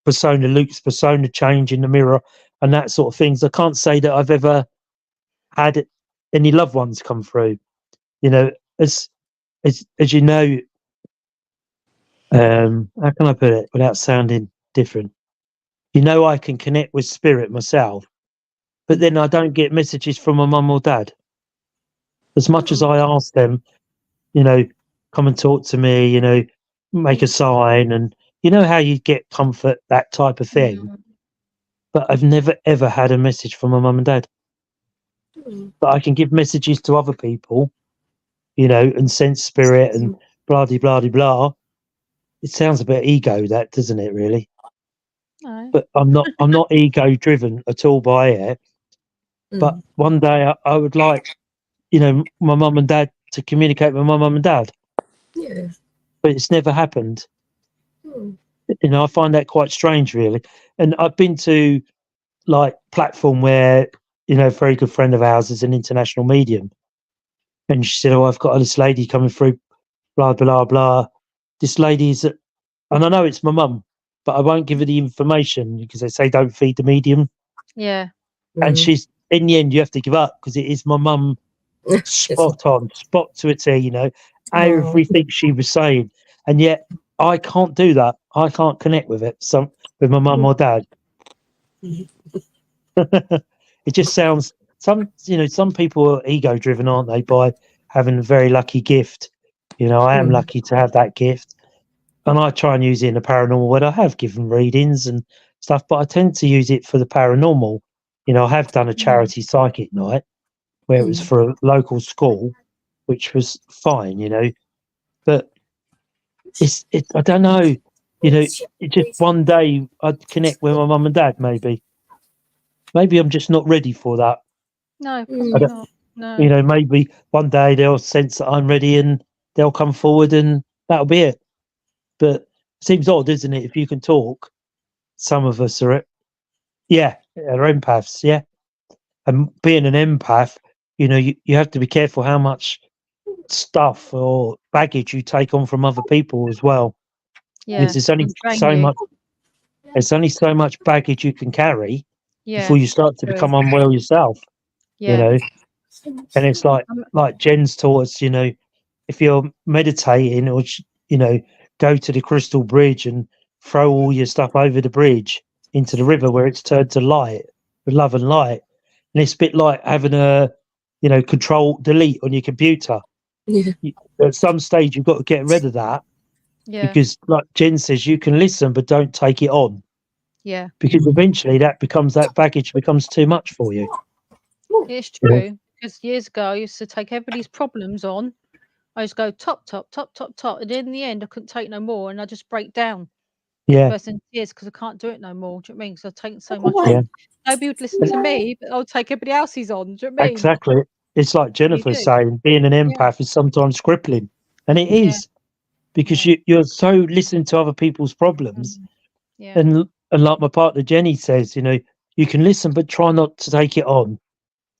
Luke's persona change in the mirror, and that sort of things. I can't say that I've ever had any loved ones come through. You know, as you know, how can I put it without sounding different? You know, I can connect with spirit myself, but then I don't get messages from my mum or dad. As much as I ask them, you know, come and talk to me, you know, make a sign, and you know how you get comfort, that type of thing. But I've never ever had a message from my mum and dad. But I can give messages to other people, you know, and sense spirit and blah de blah de blah. It sounds a bit ego, that, doesn't it? Really. No. But I'm not ego driven at all by it. But one day I would like, you know, my mum and dad to communicate with my mum and dad. Yeah. But it's never happened. You know, I find that quite strange, really. And I've been to like platform where, you know, a very good friend of ours is an international medium, and she said, "Oh, I've got this lady coming through, blah blah blah. This lady's," and I know it's my mum, but I won't give her the information because they say don't feed the medium. Yeah. And she's, in the end, you have to give up because it is my mum, spot on, spot to a T. You know, everything she was saying, and yet I can't do that. I can't connect with it. With my mum or dad. It just sounds, some people are ego driven, aren't they, by having a very lucky gift. You know, I am lucky to have that gift, and I try and use it in the paranormal where I have given readings and stuff, but I tend to use it for the paranormal. You know, I have done a charity psychic night where it was for a local school, which was fine, you know, but I don't know, you know, it just one day I'd connect with my mum and dad. Maybe I'm just not ready for that. No, probably not. No. You know, maybe one day they'll sense that I'm ready and they'll come forward and that'll be it. But it seems odd, isn't it? If you can talk, some of us are empaths, yeah. And being an empath, you know, you have to be careful how much stuff or baggage you take on from other people as well. Yeah. Because there's only so much baggage you can carry before you start to become unwell yourself. Yeah. You know, and it's like Jen's taught us, you know, if you're meditating or, you know, go to the crystal bridge and throw all your stuff over the bridge into the river where it's turned to light, with love and light. And it's a bit like having a, you know, control delete on your computer. Yeah. At some stage, you've got to get rid of that. Yeah. Because, like Jen says, you can listen, but don't take it on. Yeah. Because eventually that baggage becomes too much for you. It's true. Because years ago, I used to take everybody's problems on. I just go top, top, top, top, top. And in the end, I couldn't take no more. And I just break down. Yeah. Burst into tears because I can't do it no more. Do you know what I mean? Because I've taken so much Yeah. on. Nobody would listen to me, but I'll take everybody else's on. Do you know what I mean? Exactly. It's like Jennifer's saying, being an empath is sometimes crippling. And it is. Because you're so listening to other people's problems. Yeah. And like my partner Jenny says, you know, you can listen, but try not to take it on.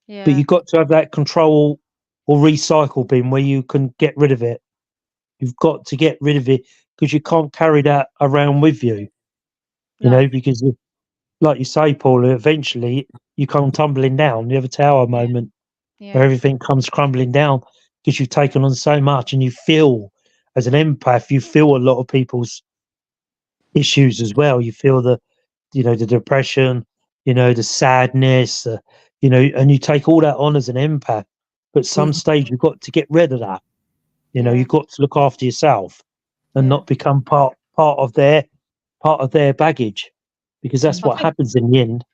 Yeah. But you've got to have that control or recycle bin where you can get rid of it. You've got to get rid of it because you can't carry that around with you. You No. know, because like you say, Paula, eventually you come tumbling down. You have a tower moment where Yeah. everything comes crumbling down because you've taken on so much, and you feel, as an empath, you feel a lot of people's issues as well. You feel the, you know, the depression, you know, the sadness, you know, and you take all that on as an empath. But some stage you've got to get rid of that. You know, Yeah. you've got to look after yourself and Yeah. not become part of their baggage, because that's I what think happens in the end.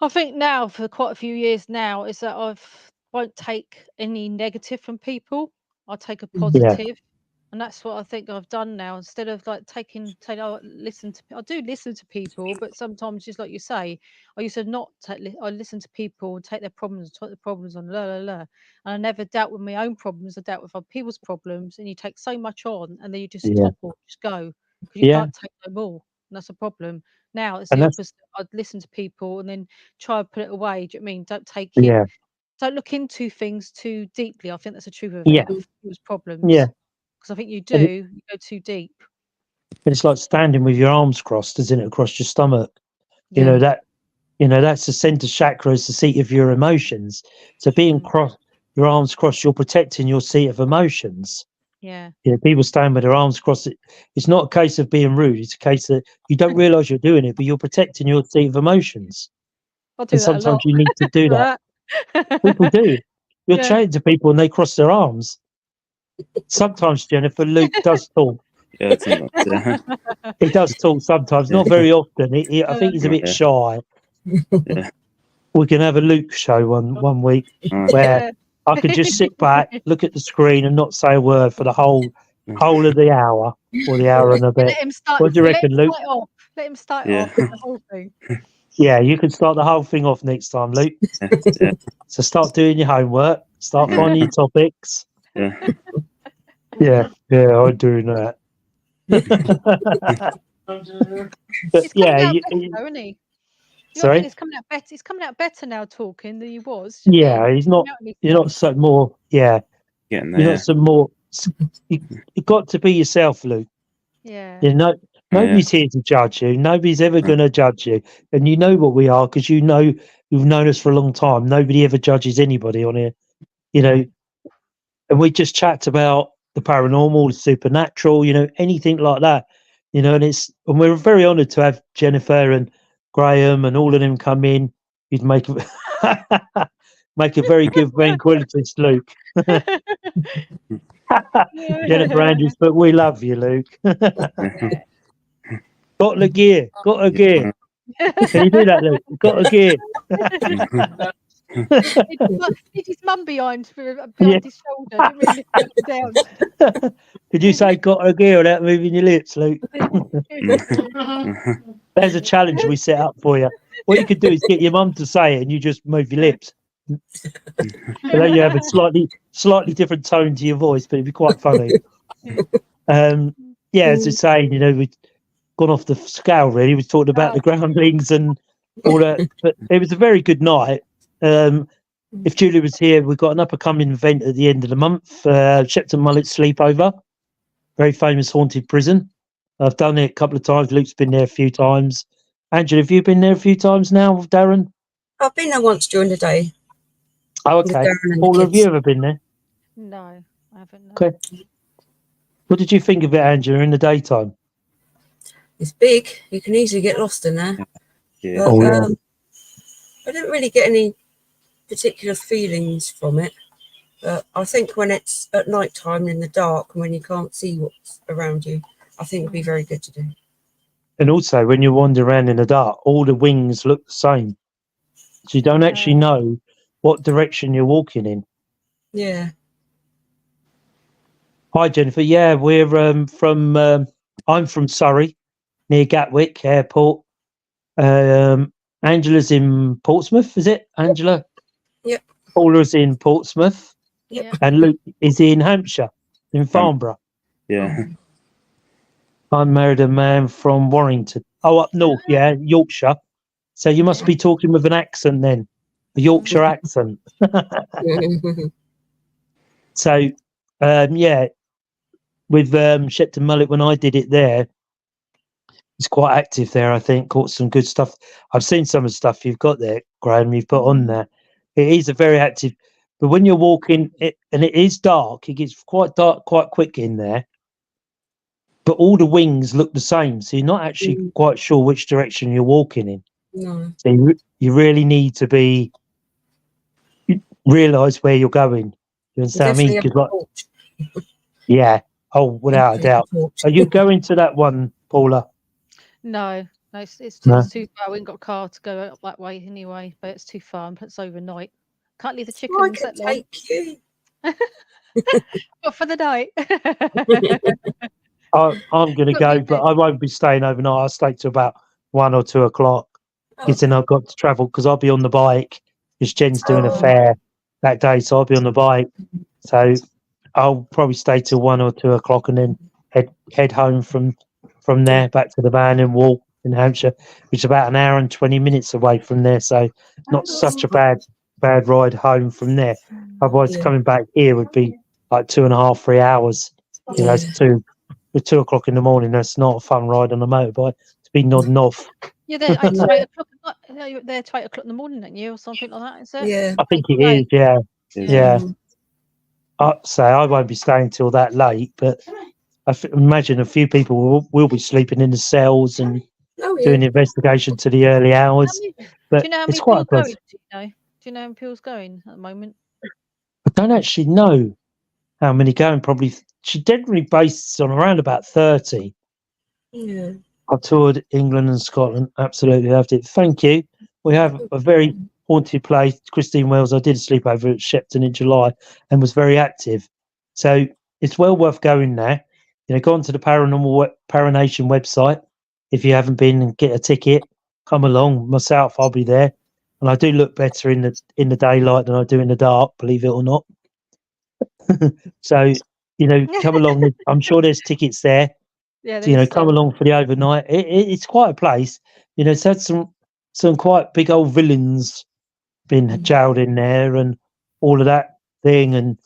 I think now for quite a few years now is that won't take any negative from people. I take a Yeah, positive, and that's what I think I've done now. Instead of like I do listen to people, but sometimes just like you say, I used to not I listen to people and take their problems, take the problems on la la la, and I never dealt with my own problems. I dealt with other people's problems, and you take so much on, and then you just yeah, topple, just go because you yeah, can't take no more, and that's a problem. Now it's and the that's opposite. I'd listen to people and then try and put it away. Do you know what I mean? Don't take it. yeah, Don't look into things too deeply. I think that's the truth of yeah, it. Of people's yeah. problems, because I think you And, do. You go too deep. it's like standing with your arms crossed, isn't it, across your stomach? You know Yeah. that. You know that's the center chakra, is the seat of your emotions. So being Mm, your arms crossed, you're protecting your seat of emotions. yeah. You know, people stand with their arms crossed. It's not a case of being rude. It's a case that you don't realise you're doing it, but you're protecting your seat of emotions. I And do that a sometimes lot. you need to do Do that. that. People do. You're Yeah. chatting to people and they cross their arms. Sometimes, Jennifer, Luke does talk. Yeah, sometimes. Yeah, He does talk sometimes, yeah, not very often. I think he's a bit yeah, shy. yeah. We can have a Luke show one week where Yeah. I can just sit back, look at the screen, and not say a word for the whole of the hour or the hour and a You bit. let him start. What do you You let reckon, him Luke? start it off. Let him start it Yeah, off the whole thing. Yeah, you can start the whole thing off next time, Luke. yeah, So start doing your homework, start yeah, finding your topics. yeah. Yeah, I'm doing that. But He's yeah, coming out better, though, isn't he? You know what I mean? sorry. It's coming out better. He's coming out better now talking than he was. Do you know what I Yeah, mean? he's Coming not. out and he's You're not stuff. so more. Yeah, Getting you're not there. some more. You you got to be yourself, Luke. Yeah. You know, Yeah, yeah, nobody's here to judge you. Nobody's ever going to judge you, and you know what we are because you know you've known us for a long time. Nobody ever judges anybody on here. You know, and we just chat about the paranormal, the supernatural. You know, anything like that. You know, and we're very honoured to have Jennifer and Graham and all of them come in. You'd make make a very good ventriloquist, Luke. Jennifer Andrews, but we love you, Luke. Got the gear, got a gear. Can you do that, Luke? Got a gear. Need his mum behind Yeah. his shoulder. Didn't really lift him down. Could you say got a gear without moving your lips, Luke? There's a challenge we set up for you. What you could do is get your mum to say it and you just move your lips. And then you have a slightly different tone to your voice, but it'd be quite funny. Yeah, as I say, you know, we've gone off the scale really. We talked about the groundlings and all that, but it was a very good night. If Julie was here, we've got an up and coming event at the end of the month, Shepton Mullet Sleepover, very famous haunted prison. I've done it a couple of times. Luke's been there a few times. Angela, have you been there a few times now with Darren? I've been there once during the day. Oh, With okay. Darren and the Paula, have you kids. ever been there? No, I haven't. No. Okay. What did you think of it, Angela, in the daytime? It's big. You can easily get lost in there. Yeah. But, Oh, yeah. I didn't really get any particular feelings from it. But I think when it's at night time in the dark and when you can't see what's around you, I think it'd be very good to do. And also, when you wander around in the dark, all the wings look the same. So you don't actually know what direction you're walking in. Yeah. Hi, Jennifer. Yeah, we're I'm from Surrey, near Gatwick Airport. Angela's in Portsmouth, is it, Angela? Yep. Paula's in Portsmouth. Yep. And Luke is in Hampshire, in Farnborough. Yeah. I married a man from Warrington. Oh, up north, yeah, Yorkshire. So you must be talking with an accent then, a Yorkshire accent. So, yeah, with Shepton Mullet, when I did it there, it's quite active there. I think caught some good stuff. I've seen some of the stuff you've got there, Graham. You've put on there. It is a very active. But when you're walking, and it is dark, it gets quite dark quite quick in there. But all the wings look the same, so you're not actually quite sure which direction you're walking in. No. So you really need to realise where you're going. You understand me? Definitely have 'Cause, a torch. yeah. Oh, without a Definitely have doubt. torch. Are you going to that one, Paula? No, it's No. too far. We ain't got a car to go up that way anyway, but it's too far and it's overnight. Can't leave the I chickens could that long. take you. But for the night. I'm going to Got me go, but bed. I won't be staying overnight. I'll stay till about 1 or 2 o'clock. Because then I've got to travel because I'll be on the bike. Because Jen's doing a fair that day, so I'll be on the bike. So I'll probably stay till 1 or 2 o'clock and then head home from there back to the van and walk in Hampshire, which is about an hour and 20 minutes away from there. So not such a bad ride home from there. Otherwise, Yeah. coming back here would be like 2.5, 3 hours. You know, it's 2 o'clock in the morning. That's not a fun ride on a motorbike to be nodding off. You're there at 8 o'clock at night. You're there at 8 o'clock in the morning, aren't you, or something like that? Is it? Yeah. I think it Right. is, yeah. Yeah. Mm. So I won't be staying till that late, but I imagine a few people will be sleeping in the cells and Oh, yeah. doing the investigation to the early hours. Do But you know how it's many quite a people place. going? Do you know how many people's going at the moment? I don't actually know how many going. Probably she generally bases on around about 30. Yeah. I've toured England and Scotland. Absolutely loved it. Thank you. We have a very haunted place. Christine Wells, I did a sleepover at Shepton in July and was very active. So it's well worth going there. You know, go onto the Paranation website if you haven't been and get a ticket. Come along. Myself, I'll be there. And I do look better in the daylight than I do in the dark, believe it or not. So, you know, come along. I'm sure there's tickets there. Yeah, You know, there's come along for the overnight. It's quite a place. You know, it's had some quite big old villains been jailed in there and all of that thing, and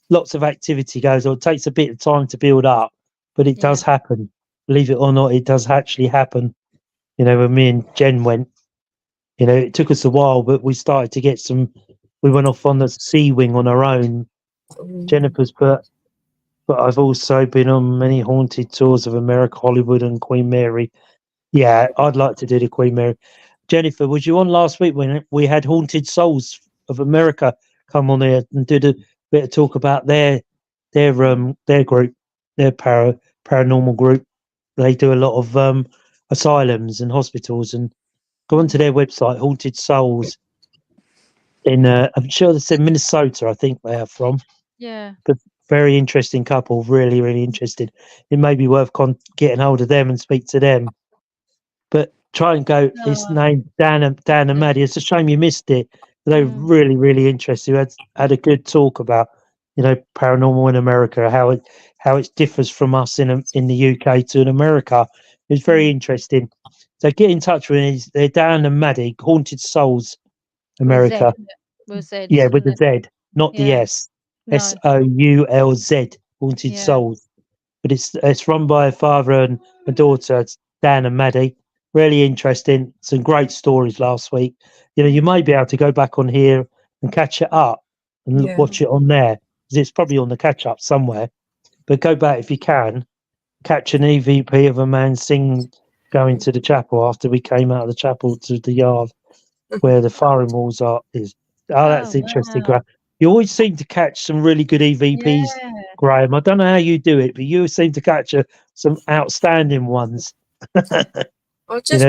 lots of activity goes on. It takes a bit of time to build up, but it does happen. Believe it or not, it does actually happen. You know, when me and Jen went, you know, it took us a while, but we started to get some. We went off on the sea wing on our own. Jennifer's but I've also been on many haunted tours of America, Hollywood, and Queen Mary. Yeah, I'd like to do the Queen Mary. Jennifer, was you on last week when we had Haunted Souls of America come on there and did a bit of talk about their group, their paranormal group? They do a lot of asylums and hospitals, and go onto their website, Haunted Souls. I'm sure they said Minnesota. I think they are from. Yeah. But very interesting couple, really, really interested. It may be worth getting hold of them and speak to them. But try and go. His name Dan and Maddie. It's a shame you missed it. They were really, really interested. We had a good talk about, you know, paranormal in America, how it differs from us in the UK to in America. It was very interesting. So get in touch with they're Dan and Maddie, Haunted Souls America. With Z. Yeah, with the Z, not the S. No. SOULZ, Haunted Souls. But it's run by a father and a daughter, it's Dan and Maddie. Really interesting. Some great stories last week. You know, you may be able to go back on here and catch it up and watch it on there, because it's probably on the catch up somewhere. But go back if you can, catch an EVP of a man singing going to the chapel after we came out of the chapel to the yard where the firing walls is. Oh, that's interesting, Graham. You always seem to catch some really good EVPs, Graham. I don't know how you do it, but you seem to catch some outstanding ones. I just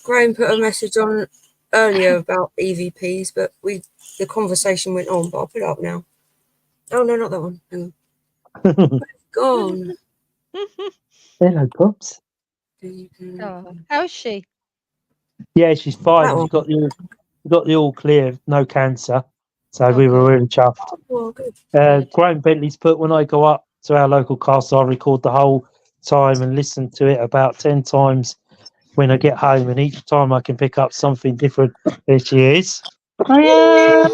Graham put a message on earlier about EVPs, but the conversation went on. But I'll put it up now. Oh no, not that one. Hang on. Gone. Hello, Pops. How is she? Yeah, she's fine. She got the all clear, no cancer. So we were really chuffed. Oh, good. Graham Bentley's put, when I go up to our local castle, I'll record the whole time and listen to it about 10 times when I get home, and each time I can pick up something different. There she is. Hiya.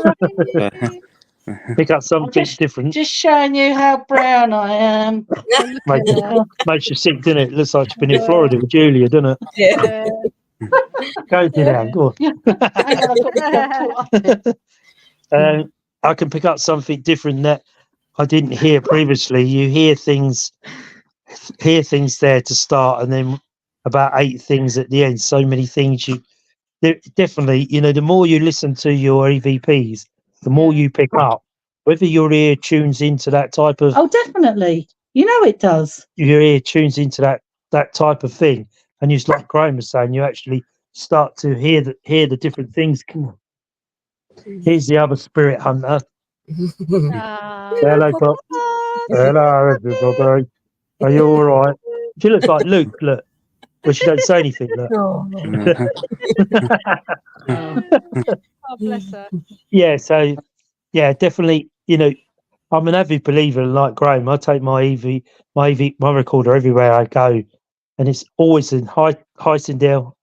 Pick up something different. Just showing you how brown I am. Oh, look at her. Makes you sick, doesn't it? It looks like she's been in Florida with Julia, doesn't it? Yeah. Go sit down, go on. Hang on, I've got myself caught up. I can pick up something different that I didn't hear previously. You hear things there to start, and then about 8 things at the end. So many things definitely, the more you listen to your EVPs, the more you pick up. Whether your ear tunes into that type of Oh, definitely. You know it does. your ear tunes into that type of thing, and you, like Graham was saying, you actually start to hear the different things. Come on. Here's the other spirit hunter. Ah. Hello, Pop. Hello, everybody. Are you all right? She looks like Luke. Look, but she don't say anything. Look. Oh. Oh, bless her. Yeah. So, yeah, definitely. I'm an avid believer, like Graham. I take my recorder everywhere I go, and it's always in hi Cindel.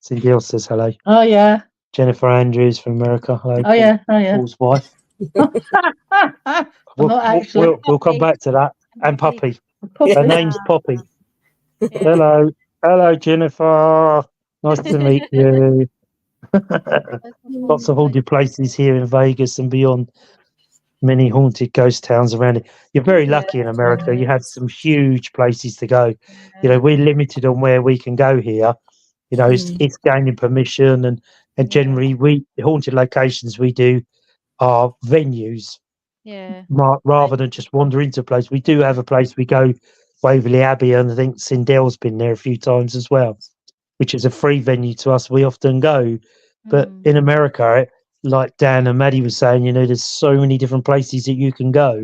Cindel says hello. Oh, yeah. Jennifer Andrews from America. Hello. Oh, yeah. Oh, yeah. Paul's wife. Not actually. We'll come back to that. And Puppy. Poppy. Her name's Poppy. Yeah. Hello, Jennifer. Nice to meet you. Lots of haunted places here in Vegas and beyond. Many haunted ghost towns around it. You're very lucky in America. You have some huge places to go. We're limited on where we can go here. It's gaining permission, and generally the haunted locations we do are venues. Yeah. Rather than just wander into a place. We do have a place we go, Waverley Abbey, and I think Cindel's been there a few times as well, which is a free venue to us. We often go. But in America, like Dan and Maddie was saying, there's so many different places that you can go,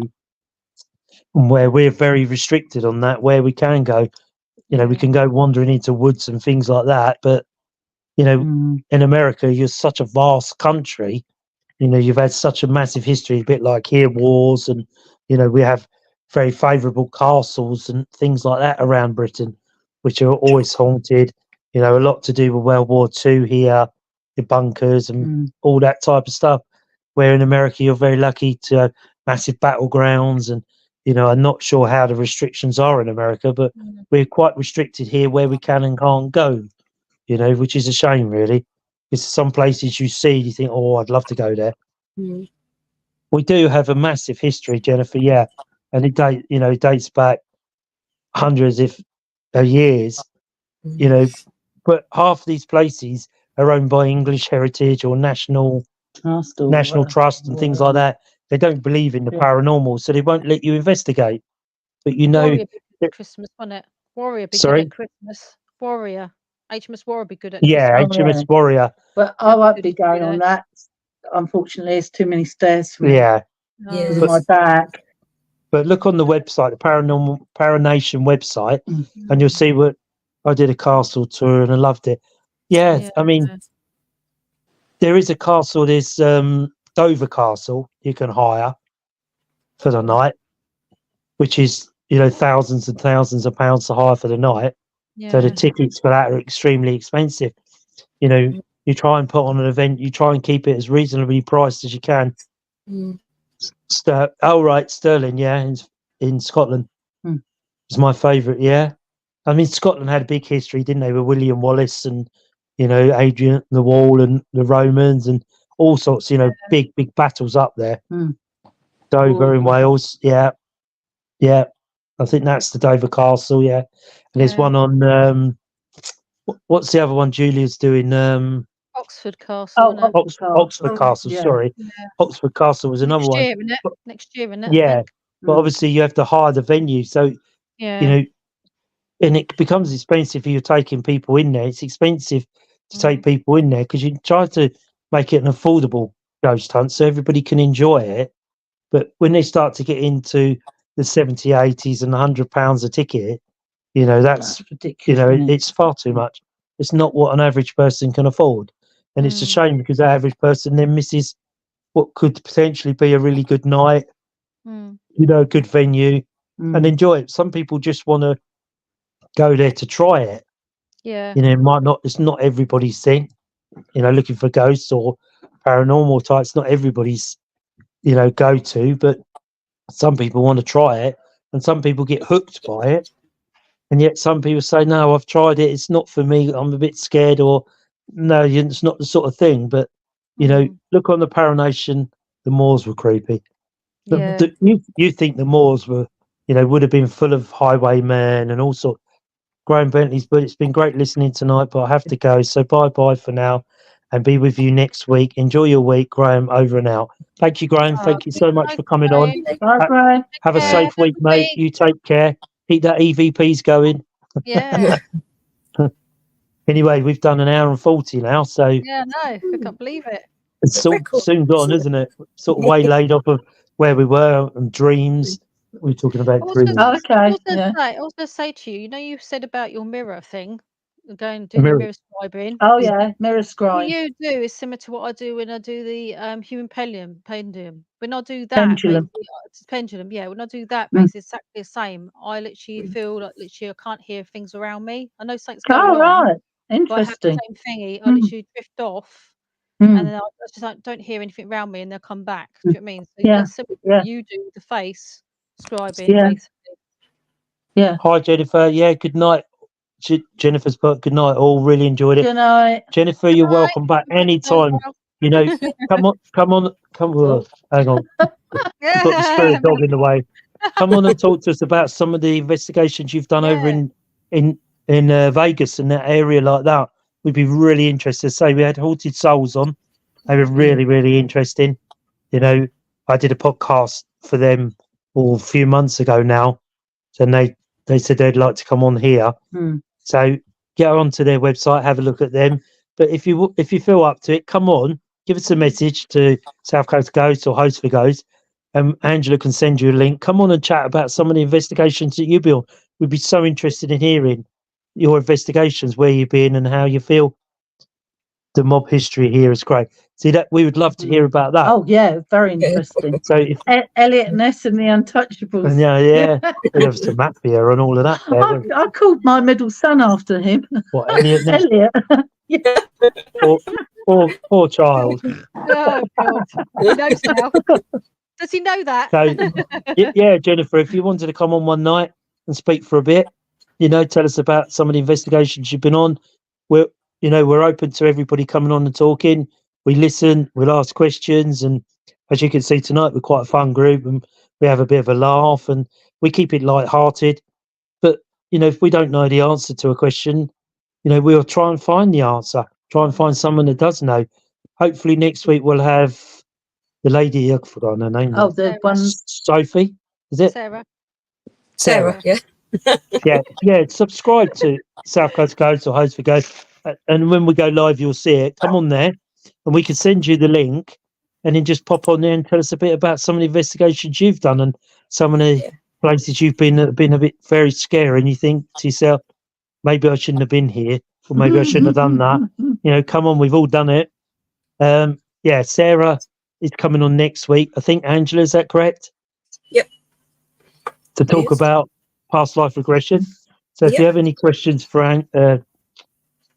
and where we're very restricted on that, where we can go. We can go wandering into woods and things like that. But, in America, you're such a vast country. You've had such a massive history, a bit like here, wars, and, we have very favourable castles and things like that around Britain, which are always haunted. A lot to do with World War II here, the bunkers and all that type of stuff. Where in America, you're very lucky to have massive battlegrounds. And, I'm not sure how the restrictions are in America, but we're quite restricted here where we can and can't go, which is a shame, really. Because some places you see, you think, oh, I'd love to go there. We do have a massive history, Jennifer, yeah. And it dates back hundreds of years, but half these places are owned by English Heritage or National Trust and things like that. They don't believe in the paranormal, so they won't let you investigate. But Warrior be good at Christmas, wasn't it? Warrior be Sorry? good at Christmas. Warrior. HMS Warrior be good at yeah, Christmas. HMS Warrior. But I won't be going on that. Unfortunately, it's too many stairs for me. Yeah, Yeah. With my back. but look on the website, the Paranation website, and you'll see what I did a castle tour and I loved it. Yeah. I mean, there is a castle. There's Dover Castle you can hire for the night, which is thousands and thousands of pounds to hire for the night. So the tickets for that are extremely expensive. You try and put on an event, you try and keep it as reasonably priced as you can. Stirling, yeah, in Scotland. It's my favourite, yeah. I mean, Scotland had a big history, didn't they, with William Wallace and, Adrian the Wall and the Romans and all sorts, big battles up there. Dover in Wales, yeah. Yeah. I think that's the Dover Castle, yeah. And there's one on, what's the other one Julia's doing? Oxford Castle. Oxford Castle, sorry. Oxford Castle was another one. Next year, isn't it? Yeah. But obviously you have to hire the venue. So, and it becomes expensive if you're taking people in there. It's expensive to take people in there because you try to make it an affordable ghost hunt so everybody can enjoy it. But when they start to get into the 70, 80s and £100 a ticket, that's ridiculous. It's far too much. It's not what an average person can afford. And it's a shame because the average person then misses what could potentially be a really good night, a good venue, and enjoy it. Some people just want to go there to try it. Yeah. You know, it might not. It's not everybody's thing. You know, looking for ghosts or paranormal types. Not everybody's, you know, go to. But some people want to try it, and some people get hooked by it. And yet some people say, no, I've tried it. It's not for me. I'm a bit scared, or no, it's not the sort of thing. But, you know, look on the Paranation, the Moors were creepy. Yeah. You think the Moors were, you know, would have been full of highwaymen and all sorts. Graham Bentley's, but it's been great listening tonight, but I have to go. So bye for now and be with you next week. Enjoy your week, Graham, over and out. Thank you, Graham. Thank you so much for coming on. Bye, Graham. Have a safe week, mate. You take care. Keep that EVPs going. Yeah. Anyway, we've done an hour and 40 now, so Yeah, no, I can't believe it. it's sort of soon gone, isn't it? Sort of waylaid off of where we were and dreams. We're talking about dreams. Okay. I was Yeah. going to say to you, you know, you said about your mirror thing, going doing your mirror scribing. Oh yeah, mirror What scribe. you do is similar to what I do when I do the human pendulum. When I do that, Pendulum. it's pendulum. Yeah, when I do that, Mm. basically, it's exactly the same. I literally feel like I can't hear things around me. I know something's going Oh on, right, but I have the interesting. same thingy. I literally drift off, Mm. and then I just like, don't hear anything around me, and they'll come back. Do you know what I mean? So Yeah, that's similar to yeah. what you do with the face scribing, Yeah. basically. Yeah. Hi, Jennifer. Yeah, good night. Jennifer's put good night. All really enjoyed it. Good night. Jennifer, you're welcome back anytime. You know, come on. Oh. Hang on. Got the spirit dog in the way. Come on and talk to us about some of the investigations you've done over in Vegas and that area like that. We'd be really interested. So we had Haunted Souls on. They were really, really interesting. You know, I did a podcast for them a few months ago now, and they said they'd like to come on here. Mm. So get onto their website, have a look at them. But if you feel up to it, come on, give us a message to South Coast Ghosts or Host for Ghosts. Angela can send you a link. Come on and chat about some of the investigations that you've been on. We'd be so interested in hearing your investigations, where you've been and how you feel. The mob history here is great. See that we would love to hear about that. Oh yeah, very interesting. So if Elliot Ness and the Untouchables. yeah, there was some mafia and all of that. There, I called my middle son after him. what, Elliot Ness? Elliot. Poor child. Oh God, he knows now. Does he know that? So yeah, Jennifer, if you wanted to come on one night and speak for a bit, you know, tell us about some of the investigations you've been on. We're open to everybody coming on and talking. We listen, we'll ask questions, and as you can see tonight, we're quite a fun group, and we have a bit of a laugh, and we keep it light-hearted. But you know, if we don't know the answer to a question, you know, we'll try and find the answer. Try and find someone that does know. Hopefully, next week we'll have the lady. I've forgotten her name. Oh, the one. Sophie, is it? Sarah. Yeah. Yeah. Subscribe to South Coast Ghosts or Host for Ghosts, and when we go live, you'll see it. Come on there, and we can send you the link, and then just pop on there and tell us a bit about some of the investigations you've done and some of the places you've been that have been a bit very scary, and you think to yourself, maybe I shouldn't have been here, or maybe I shouldn't have done that. You know, come on, we've all done it. Yeah, Sarah is coming on next week. I think Angela, is that correct? Yep. To talk about past life regression. So if you have any questions for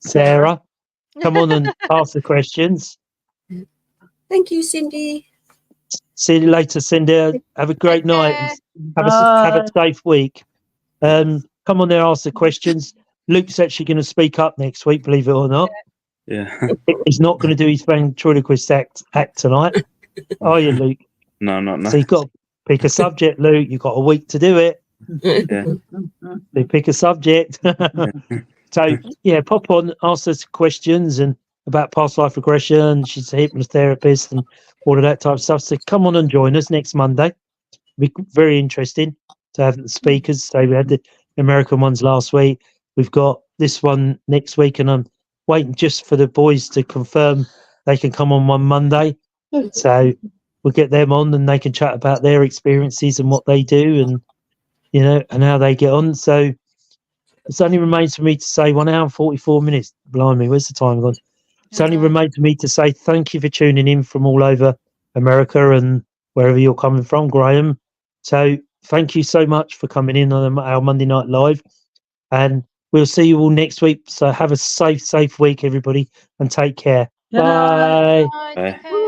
Sarah, come on and ask the questions. Thank you, Cindy. See you later, Cindy. Have a great night. Have a safe week. Come on there, ask the questions. Luke's actually going to speak up next week, believe it or not. Yeah. He's not going to do his ventriloquist act tonight. Are you, Luke? No, I'm not. No. So you've got to pick a subject, Luke. You've got a week to do it. Yeah. They pick a subject. So yeah, pop on, ask us questions and about past life regression. She's a hypnotherapist and all of that type of stuff. So come on and join us next Monday. It'll be very interesting to have the speakers. So we had the American ones last week. We've got this one next week, and I'm waiting just for the boys to confirm they can come on one Monday. So we'll get them on and they can chat about their experiences and what they do, and you know, and how they get on. So it only remains for me to say 1 hour and 44 minutes. Blimey, where's the time gone? It's only remains for me to say thank you for tuning in from all over America and wherever you're coming from, Graham. So thank you so much for coming in on our Monday Night Live. And we'll see you all next week. So have a safe week, everybody, and take care. Good night. Bye. Bye, Bye. take care.